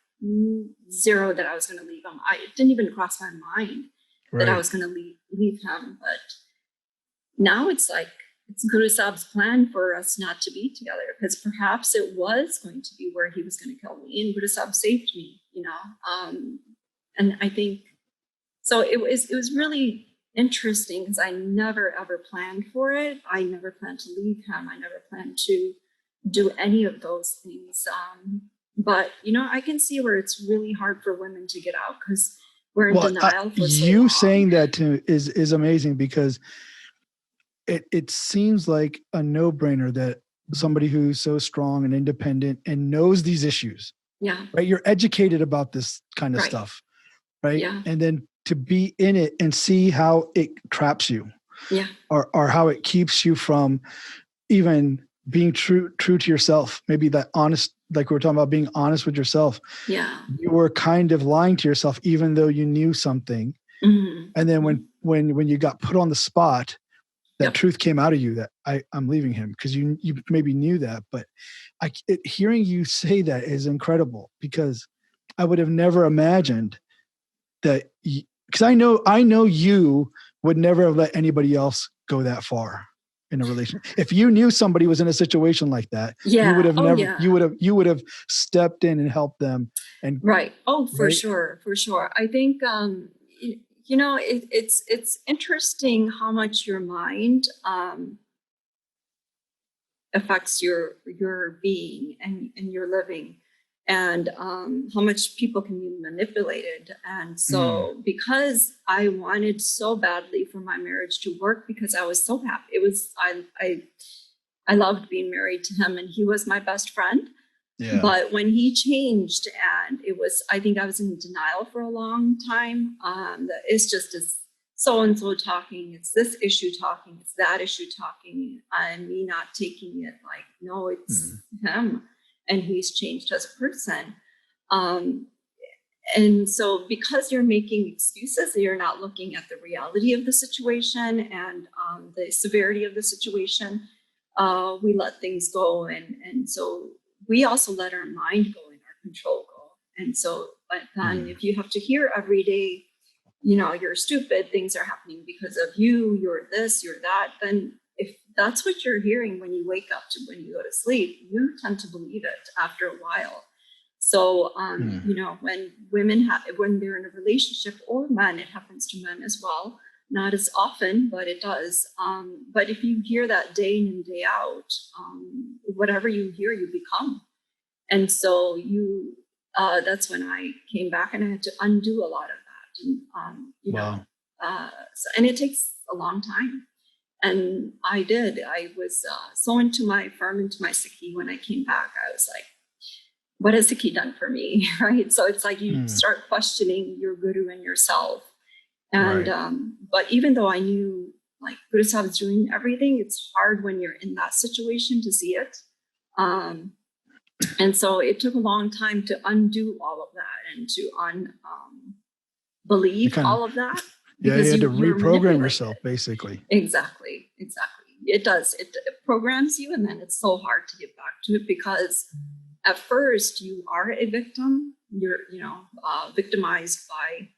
zero, that I was going to leave him. It didn't even cross my mind that I was going to leave him. But now it's like, it's Guru Sahib's plan for us not to be together, because perhaps it was going to be where he was going to kill me, and Guru Sahib saved me, and I think, so it was really interesting, because I never ever planned for it. I never planned to leave him. I never planned to do any of those things. But, I can see where it's really hard for women to get out, because we're in denial for so long. You saying that is amazing, because it seems like a no-brainer that somebody who's so strong and independent and knows these issues, right? You're educated about this kind of stuff, right? Yeah. And then to be in it and see how it traps you, or how it keeps you from even being true to yourself. Maybe that honest, like we were talking about, being honest with yourself. Yeah. You were kind of lying to yourself, even though you knew something. Mm-hmm. And then when you got put on the spot, that truth came out of you that I'm leaving him, because you maybe knew that, but hearing you say that is incredible, because I would have never imagined that, because I know you would never have let anybody else go that far in a relationship. If you knew somebody was in a situation like that, you would have you would have stepped in and helped them. And right. Oh, for sure. I think, it's interesting how much your mind affects your being and your living, and how much people can be manipulated. And so because I wanted so badly for my marriage to work, because I was so happy, I loved being married to him, and he was my best friend. Yeah. But when he changed, and I think I was in denial for a long time. It's just so-and-so talking, it's this issue talking, it's that issue talking, and me not taking it like, no, it's him, and he's changed as a person. And so because you're making excuses, you're not looking at the reality of the situation and the severity of the situation, we let things go. And so we also let our mind go and our control go. And so, but then if you have to hear every day, you're stupid, things are happening because of you, you're this, you're that, then if that's what you're hearing when you wake up to when you go to sleep, you tend to believe it after a while. So, when when they're in a relationship, or men, it happens to men as well, not as often, but it does. But if you hear that day in and day out, whatever you hear, you become. And so that's when I came back, and I had to undo a lot of that. And, and it takes a long time. And I did. I was so into my firm, into my Sikhi. When I came back, I was like, what has Sikhi done for me? Right. So it's like you start questioning your guru and yourself. And but even though I knew like Guru Sahib was doing everything, it's hard when you're in that situation to see it. And so it took a long time to undo all of that and to believe all of that. Yeah, you had to reprogram yourself, basically. Exactly. It does. It programs you, and then it's so hard to get back to it, because at first you are a victim. You're, victimized by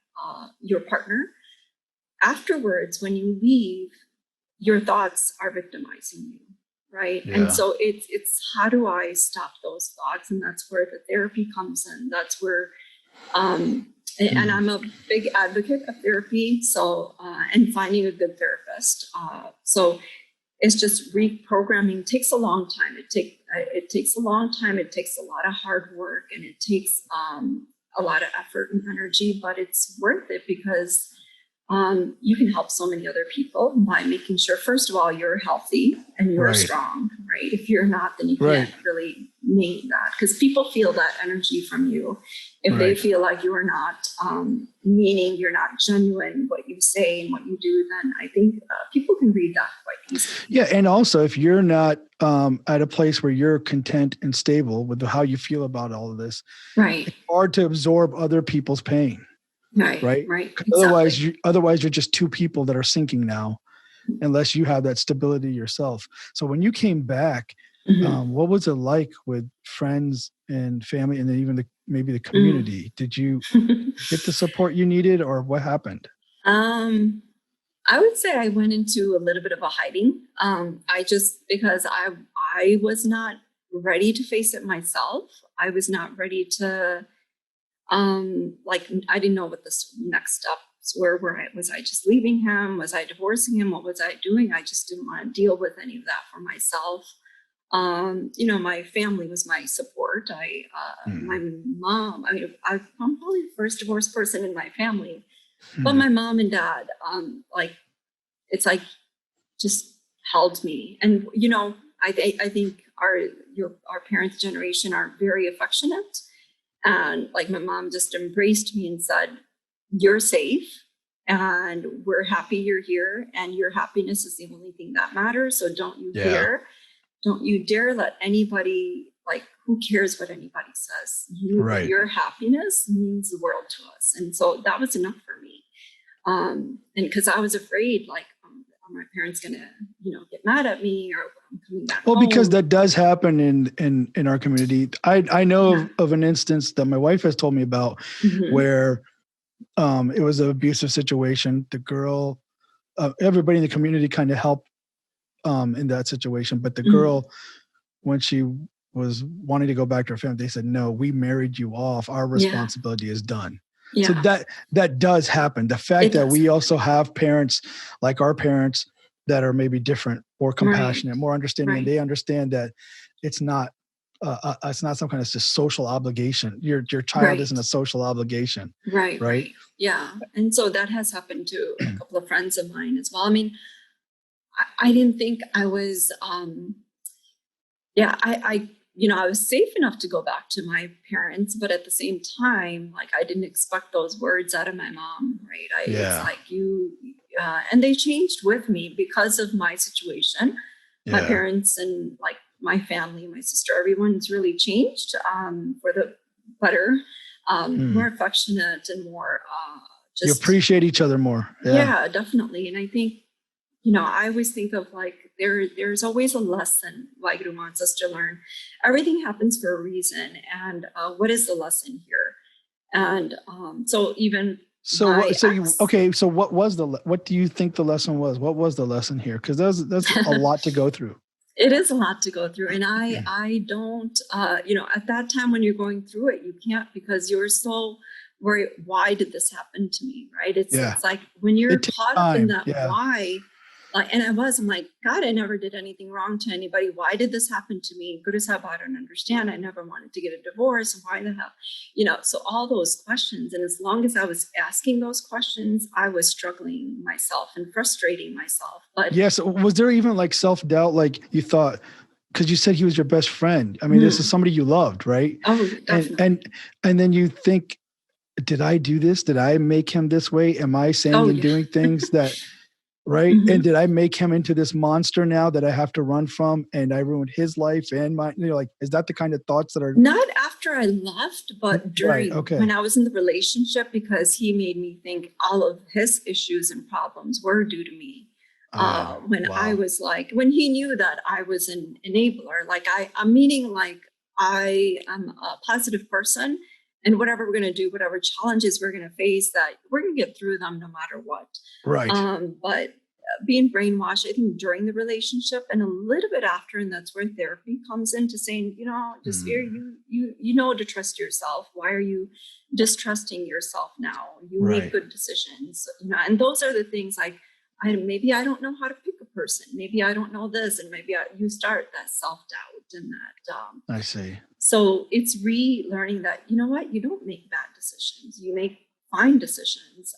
your partner. Afterwards, when you leave, your thoughts are victimizing you, right? Yeah. And so it's how do I stop those thoughts? And that's where the therapy comes in. That's where and I'm a big advocate of therapy, so and finding a good therapist. So it's just reprogramming takes a long time. It takes a long time. It takes a lot of hard work, and it takes a lot of effort and energy, but it's worth it, because you can help so many other people by making sure, first of all, you're healthy and you're strong, right? If you're not, then you can't really need that, because people feel that energy from you. If they feel like you are not meaning, you're not genuine, what you say and what you do, then I think people can read that quite easily. Yeah. And also, if you're not at a place where you're content and stable with how you feel about all of this, it's hard to absorb other people's pain. Right. Exactly. Otherwise you're just two people that are sinking now, unless you have that stability yourself. So when you came back, what was it like with friends and family, and then even maybe the community? Did you get the support you needed, or what happened? I would say I went into a little bit of a hiding. Because I was not ready to face it myself. I was not ready to. I didn't know what the next steps were. Was I just leaving him? Was I divorcing him? What was I doing? I just didn't want to deal with any of that for myself. My family was my support. My mom, I'm probably the first divorced person in my family, but my mom and dad, it's like just held me. And, I think our parents' generation are very affectionate. And like my mom just embraced me and said, you're safe, and we're happy you're here, and your happiness is the only thing that matters. So don't you dare let anybody, who cares what anybody says? Your happiness means the world to us. And so that was enough for me. And because I was afraid, like, are my parents gonna, get mad at me, or I'm coming back home? Because that does happen in our community. I know of an instance that my wife has told me about where it was an abusive situation. The girl, everybody in the community kind of helped in that situation, but the girl, when she was wanting to go back to her family, they said, "No, we married you off. Our responsibility is done." Yeah. So that does happen. The fact that we also have parents like our parents that are maybe different, more compassionate, more understanding, and they understand that it's not some kind of just social obligation. Your child isn't a social obligation. Right. Yeah. And so that has happened to a couple of friends of mine as well. I mean, I didn't think I was, I was safe enough to go back to my parents, but at the same time, like, I didn't expect those words out of my mom, right? It's like and they changed with me because of my situation. Yeah. My parents and like my family, my sister, everyone's really changed for the better, more affectionate and more just. You appreciate each other more. Yeah, definitely. And I think, I always think of like, there's always a lesson Waheguru wants us to learn. Everything happens for a reason. And what is the lesson here? And so even. So what do you think the lesson was? What was the lesson here? Because that's a lot to go through. It is a lot to go through. And I don't, at that time when you're going through it, you can't, because you're so worried, why did this happen to me? Right. It's like when you're caught up in that why. And I'm like, God, I never did anything wrong to anybody. Why did this happen to me? Good as hell, I don't understand. I never wanted to get a divorce. Why the hell? So all those questions. And as long as I was asking those questions, I was struggling myself and frustrating myself. But yes, was there even like self-doubt? Like you thought, because you said he was your best friend. I mean, this is somebody you loved, right? Oh, definitely. And then you think, did I do this? Did I make him this way? Am I saying and doing things that... Right. And did I make him into this monster now that I have to run from, and I ruined his life and my, like, is that the kind of thoughts that are not after I left, but during when I was in the relationship, because he made me think all of his issues and problems were due to me. I was like, when he knew that I was an enabler, like I'm meaning like I am a positive person, and whatever we're going to do, whatever challenges we're going to face, that we're going to get through them no matter what. Right. But being brainwashed, I think, during the relationship and a little bit after, and that's where therapy comes into saying, Jasvir, you to trust yourself. Why are you distrusting yourself now? You make good decisions, and those are the things like, maybe I don't know how to pick a person. Maybe I don't know this. And maybe you start that self-doubt and that. I see. So it's relearning that, you don't make bad decisions. You make fine decisions.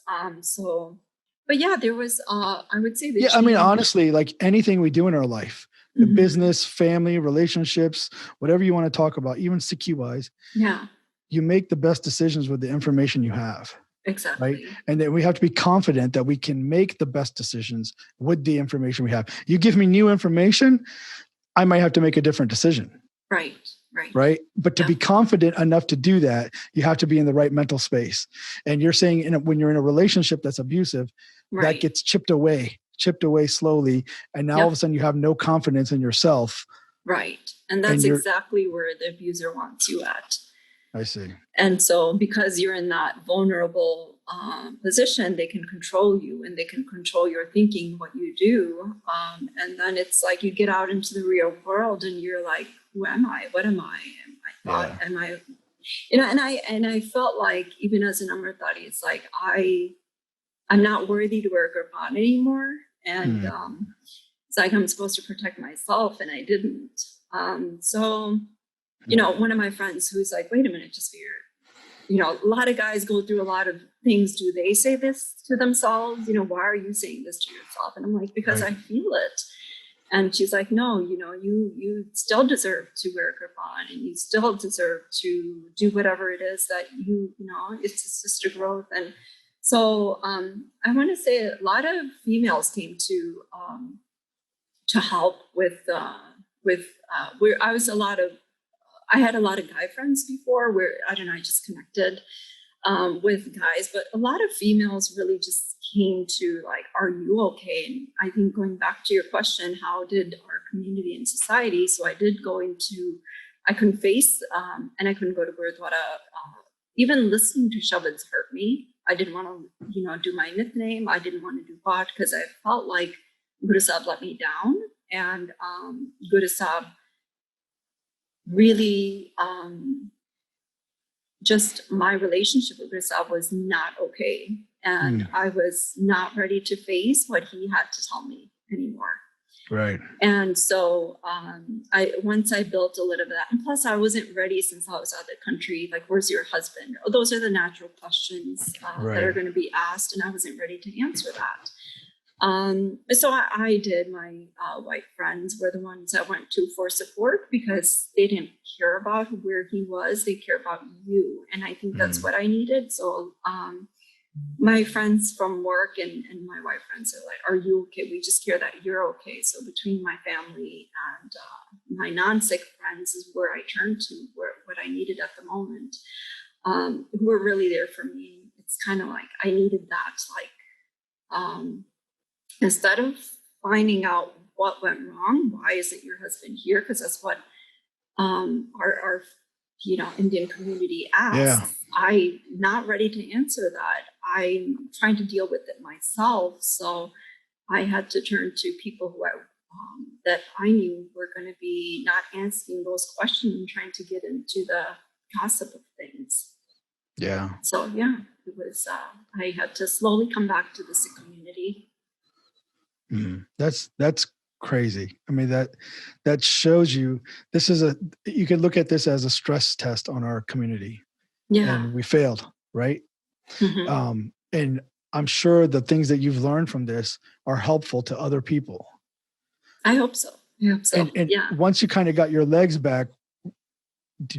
But yeah, there was, I would say. I mean, honestly, like anything we do in our life, the business, family, relationships, whatever you want to talk about, even CQ-wise, you make the best decisions with the information you have. Exactly. Right. And then we have to be confident that we can make the best decisions with the information we have. You give me new information, I might have to make a different decision. Right. But to be confident enough to do that, you have to be in the right mental space. And you're saying when you're in a relationship that's abusive, that gets chipped away slowly. And now all of a sudden you have no confidence in yourself. Right. And that's exactly where the abuser wants you at. I see. And so because you're in that vulnerable position, they can control you and they can control your thinking, what you do. And then it's like you get out into the real world and you're like, who am I? What am I? Am I, and I felt like even as an Amritari, it's like, I'm not worthy to wear a kirpan anymore. And it's like, I'm supposed to protect myself and I didn't. So one of my friends who's like, wait a minute, Jasvir, a lot of guys go through a lot of things. Do they say this to themselves? Why are you saying this to yourself? And I'm like, because I feel it. And she's like, no, you still deserve to wear a kirpan and you still deserve to do whatever it is that it's just a growth. And so I want to say a lot of females came to help with where I had a lot of guy friends before where, I don't know, I just connected. with guys, but a lot of females really just came to like, are you okay? And I think going back to your question, how did our community and society? So I did go into, I couldn't face, and I couldn't go to Gurdwara. Even listening to Shabads hurt me. I didn't want to, do my nickname. I didn't want to do Bhat because I felt like Guru Sahib let me down. And Guru Sahib really, just my relationship with Guru Sahib was not okay. And I was not ready to face what he had to tell me anymore. Right. And so once I built a little bit of that, and plus I wasn't ready since I was out of the country, like, where's your husband? Oh, those are the natural questions that are going to be asked. And I wasn't ready to answer that. So I did. My white friends were the ones I went to for support because they didn't care about where he was. They care about you. And I think that's what I needed. So my friends from work and my white friends are like, are you okay? We just care that you're okay. So between my family and my non-Sikh friends is where I turned to, what I needed at the moment, who were really there for me. It's kind of like I needed that, like, instead of finding out what went wrong, why isn't your husband here? Because that's what our Indian community asks. Yeah. I'm not ready to answer that. I'm trying to deal with it myself. So I had to turn to people who that I knew were going to be not asking those questions and trying to get into the gossip of things. Yeah. So yeah, it was. I had to slowly come back to the Sikh community. That's crazy. I mean, that shows you you could look at this as a stress test on our community. Yeah. And we failed, right? Mm-hmm. And I'm sure the things that you've learned from this are helpful to other people. I hope so. And yeah. Once you kind of got your legs back,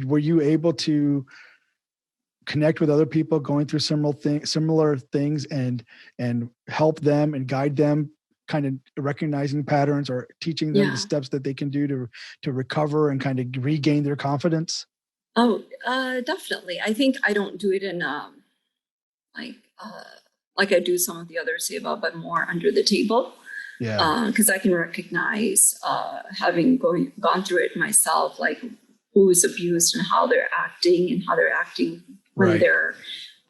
were you able to connect with other people going through similar things and help them and guide them, kind of recognizing patterns or teaching them the steps that they can do to recover and kind of regain their confidence? Oh, definitely. I think I don't do it in like I do some of the other Seva, but more under the table. Yeah. Because I can recognize, having gone through it myself, like who's abused and how they're acting when their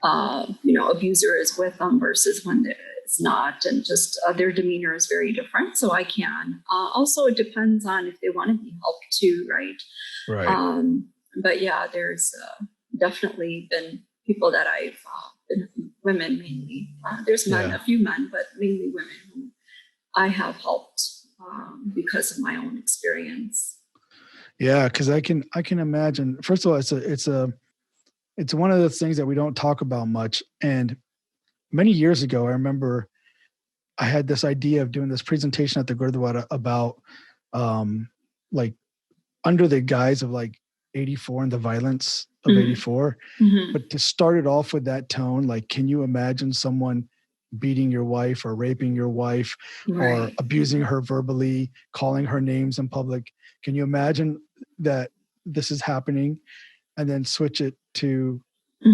abuser is with them versus when it's not, and just their demeanor is very different. So I can. Also, it depends on if they want to be helped too, right? Right. But yeah, there's definitely been people that I've been women mainly. There's men, a few men, but mainly women who I have helped because of my own experience. Yeah, because I can imagine. First of all, it's one of those things that we don't talk about much. And many years ago, I remember I had this idea of doing this presentation at the Gurdwara about like under the guise of like 84 and the violence of 84. Mm-hmm. But to start it off with that tone, like, can you imagine someone beating your wife or raping your wife or abusing her verbally, calling her names in public? Can you imagine that this is happening? And then switch it to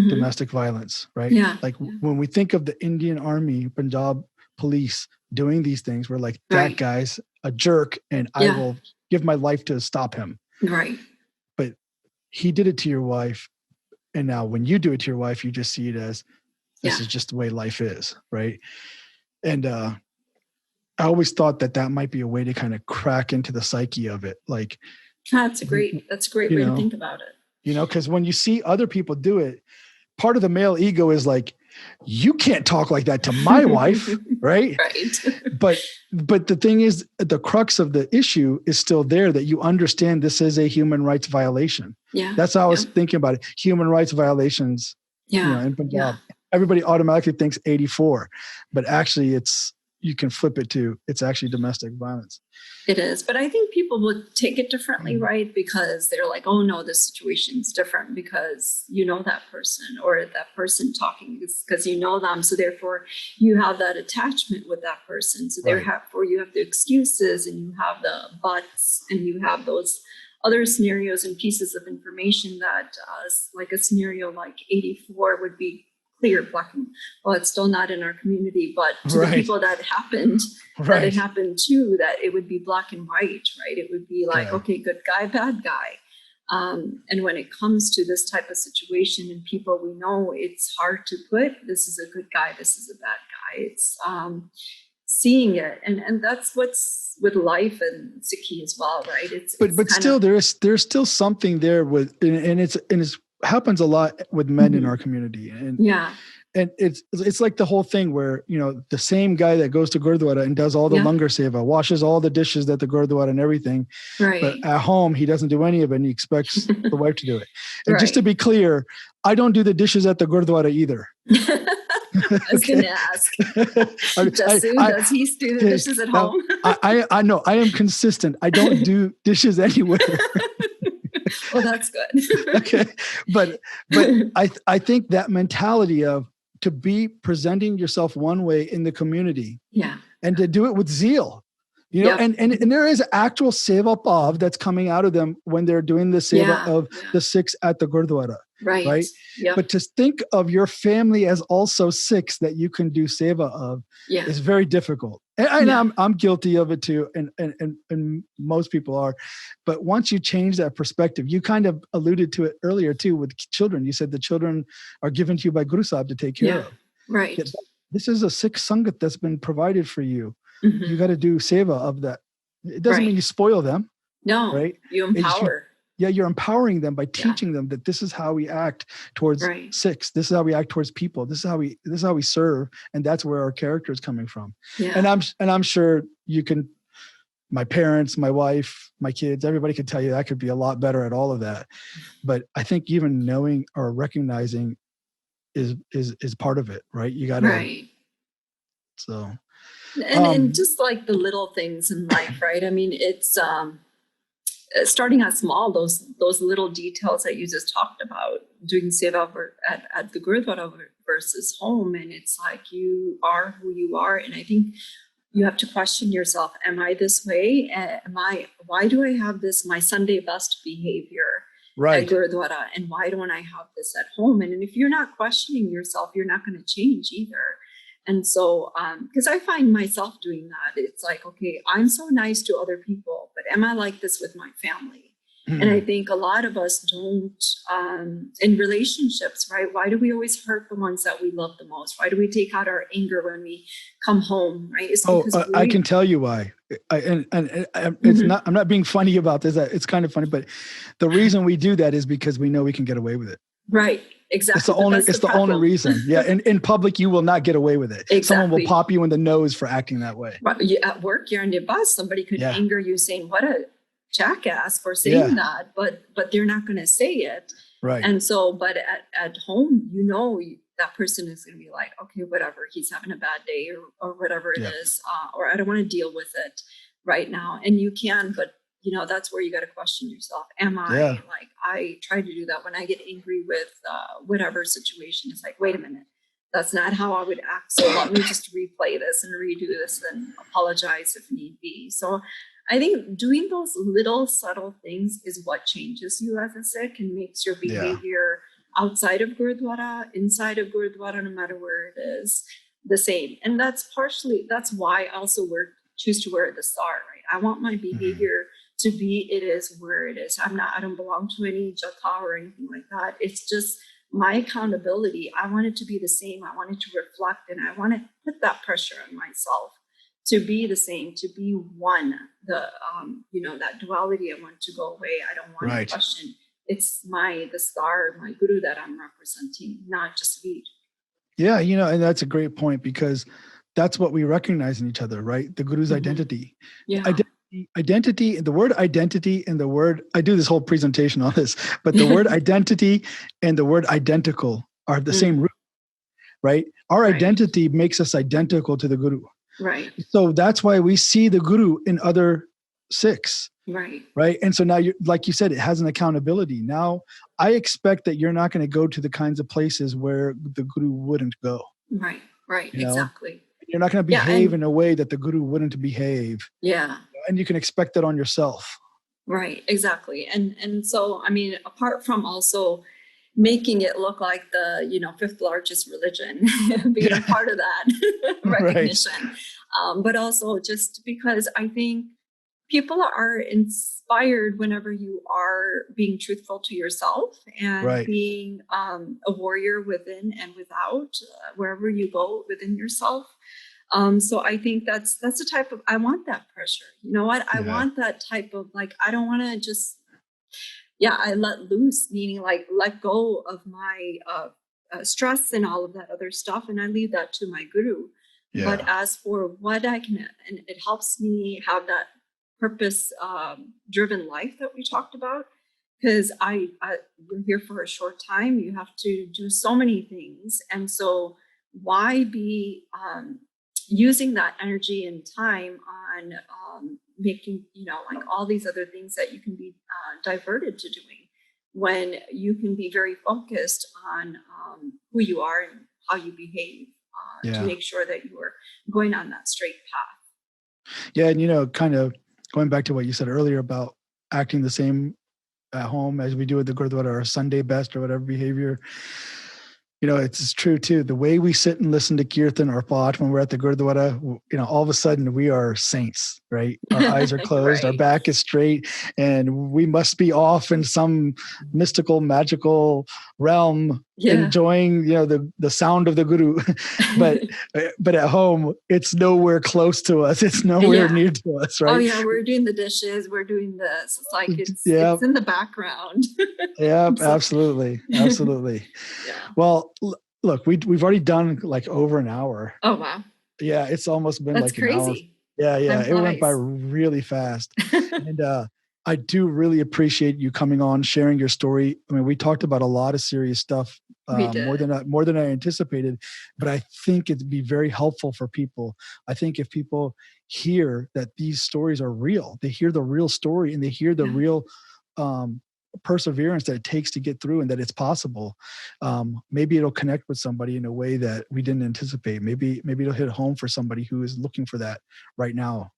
domestic violence, right? Yeah. Like when we think of the Indian Army, Punjab police doing these things, we're like, that guy's a jerk and I will give my life to stop him. Right. But he did it to your wife. And now when you do it to your wife, you just see it as this is just the way life is, right? And I always thought that might be a way to kind of crack into the psyche of it. Like, that's a great way to think about it. Because when you see other people do it, part of the male ego is like, you can't talk like that to my wife, right? Right. But the thing is, the crux of the issue is still there, that you understand this is a human rights violation. Yeah. That's how I was thinking about it. Human rights violations, in Punjab. Yeah. Everybody automatically thinks 84, but actually you can flip it to, it's actually domestic violence. It is. But I think people would take it differently, right? Because they're like, oh no, this situation's different because you know that person, or that person talking is because you know them. So therefore you have that attachment with that person. So therefore you have the excuses and you have the buts and you have those other scenarios and pieces of information that like a scenario like 84 would be clear black and, well, it's still not in our community, but to the people that it happened to, that it would be black and white, right? It would be like, okay, good guy, bad guy. And when it comes to this type of situation and people we know, it's hard to put, this is a good guy, this is a bad guy. It's seeing it. And that's what's with life and Sikhi as well, right? But still, there's still something there with, and it's happens a lot with men in our community. And and it's like the whole thing where, you know, the same guy that goes to Gurdwara and does all the Langar Seva, washes all the dishes at the Gurdwara and everything. Right. But at home, he doesn't do any of it and he expects the wife to do it. And just to be clear, I don't do the dishes at the Gurdwara either. I was going to ask. Does he do the dishes at home? I know. I am consistent. I don't do dishes anywhere. Well, that's good. Okay. But I think that mentality of to be presenting yourself one way in the community and to do it with zeal, you know, and there is actual seva pav that's coming out of them when they're doing the seva of the Sikhs at the Gurdwara. Right. Yep. But to think of your family as also Sikhs that you can do seva of is very difficult. And I'm guilty of it too. And most people are. But once you change that perspective, you kind of alluded to it earlier too with children. You said the children are given to you by Guru Sahib to take care of. Right. This is a Sikh Sangat that's been provided for you. Mm-hmm. You got to do seva of that. It doesn't mean you spoil them. No. Right. You empower. You're empowering them by teaching them that this is how we act towards Sikhs. This is how we act towards people. This is how we serve, and that's where our character is coming from. Yeah. And I'm sure you can. My parents, my wife, my kids, everybody could tell you I could be a lot better at all of that. But I think even knowing or recognizing is part of it, right? You got to. So. And just like the little things in life, right? I mean, it's. Starting out small, those little details that you just talked about, doing seva at the Gurdwara versus home, and it's like you are who you are, and I think you have to question yourself: am I this way? Why do I have this my Sunday best behavior at Gurdwara, and why don't I have this at home? And if you're not questioning yourself, you're not going to change either. And so, because I find myself doing that, it's like, okay, I'm so nice to other people, but am I like this with my family? Mm-hmm. And I think a lot of us don't, in relationships, right? Why do we always hurt the ones that we love the most? Why do we take out our anger when we come home, right? It's I can tell you why. It's not, I'm not being funny about this. It's kind of funny, but the reason we do that is because we know we can get away with it. Right. Exactly. It's the only reason. Yeah. And in public, you will not get away with it. Exactly. Someone will pop you in the nose for acting that way. At work, you're on your bus. Somebody could anger you saying, what a jackass for saying that, but they're not going to say it. Right. And so, but at home, you know, that person is going to be like, okay, whatever, he's having a bad day or whatever it is, or I don't want to deal with it right now. And you can, but you know, that's where you got to question yourself. Am I like, I try to do that when I get angry with whatever situation. It's like, wait a minute, that's not how I would act. So let me just replay this and redo this and apologize if need be. So I think doing those little subtle things is what changes you as a Sikh and makes your behavior outside of Gurdwara, inside of Gurdwara, no matter where it is, the same. And that's why I also choose to wear the star, right? I want my behavior to be, it is where it is. I don't belong to any jatha or anything like that. It's just my accountability. I want it to be the same. I want it to reflect, and I want to put that pressure on myself to be the same, to be one. That duality, I want to go away. I don't want to question. It's the star, my guru that I'm representing, not just lead. Yeah, and that's a great point because that's what we recognize in each other, right? The guru's identity. Yeah. Identity, the word identity and the word, I do this whole presentation on this, but the word identity and the word identical are the same root, right? Our identity makes us identical to the guru. Right. So that's why we see the guru in other Sikhs. Right. Right. And so now, like you said, it has an accountability. Now, I expect that you're not going to go to the kinds of places where the guru wouldn't go. Right. Right. Exactly. You're not going to behave in a way that the guru wouldn't behave. Yeah. And you can expect that on yourself. Right. Exactly. And so, I mean, apart from also, making it look like the, fifth largest religion, being a part of that recognition. But also just because I think people are inspired whenever you are being truthful to yourself and being a warrior within and without, wherever you go within yourself. So I think that's the type of, I want that pressure. You know what? I want that type of, like, I don't want to just, I let loose, meaning like let go of my stress and all of that other stuff. And I leave that to my guru. Yeah. But as for what I can, and it helps me have that purpose driven life that we talked about, because you're here for a short time. You have to do so many things. And so why be using that energy and time on making, like all these other things that you can be diverted to doing, when you can be very focused on who you are and how you behave to make sure that you are going on that straight path. Yeah. And, kind of going back to what you said earlier about acting the same at home as we do at the Gurdwara, or Sunday best or whatever behavior, it's true too. The way we sit and listen to Kirtan or Path when we're at the Gurdwara, all of a sudden we are saints, right? Our eyes are closed, our back is straight, and we must be off in some mystical, magical realm, enjoying, the sound of the Guru. but at home, it's nowhere close to us. It's nowhere near to us, right? Oh yeah, we're doing the dishes, we're doing this. It's like it's in the background. Yeah, absolutely. Absolutely. Yeah. Well, look, we've already done like over an hour. Oh wow. Yeah, it's almost been That's like an hour. Yeah, it went by really fast. And I do really appreciate you coming on, sharing your story. I mean, we talked about a lot of serious stuff, more than I anticipated, but I think it'd be very helpful for people. I think if people hear that these stories are real, they hear the real story and they hear the real perseverance that it takes to get through and that it's possible, maybe it'll connect with somebody in a way that we didn't anticipate. Maybe it'll hit home for somebody who is looking for that right now,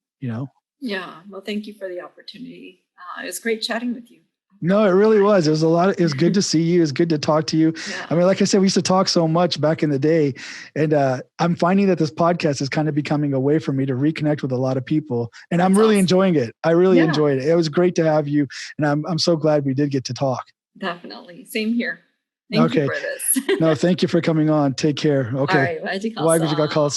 Yeah. Well, thank you for the opportunity. It was great chatting with you. No, it really was. It was good to see you. It's good to talk to you. Yeah. I mean, like I said, we used to talk so much back in the day, and I'm finding that this podcast is kind of becoming a way for me to reconnect with a lot of people, and I'm really enjoying it. I really enjoyed it. It was great to have you, and I'm so glad we did get to talk. Definitely. Same here. Thank you for this. No, thank you for coming on. Take care. Okay. All right. Why did you call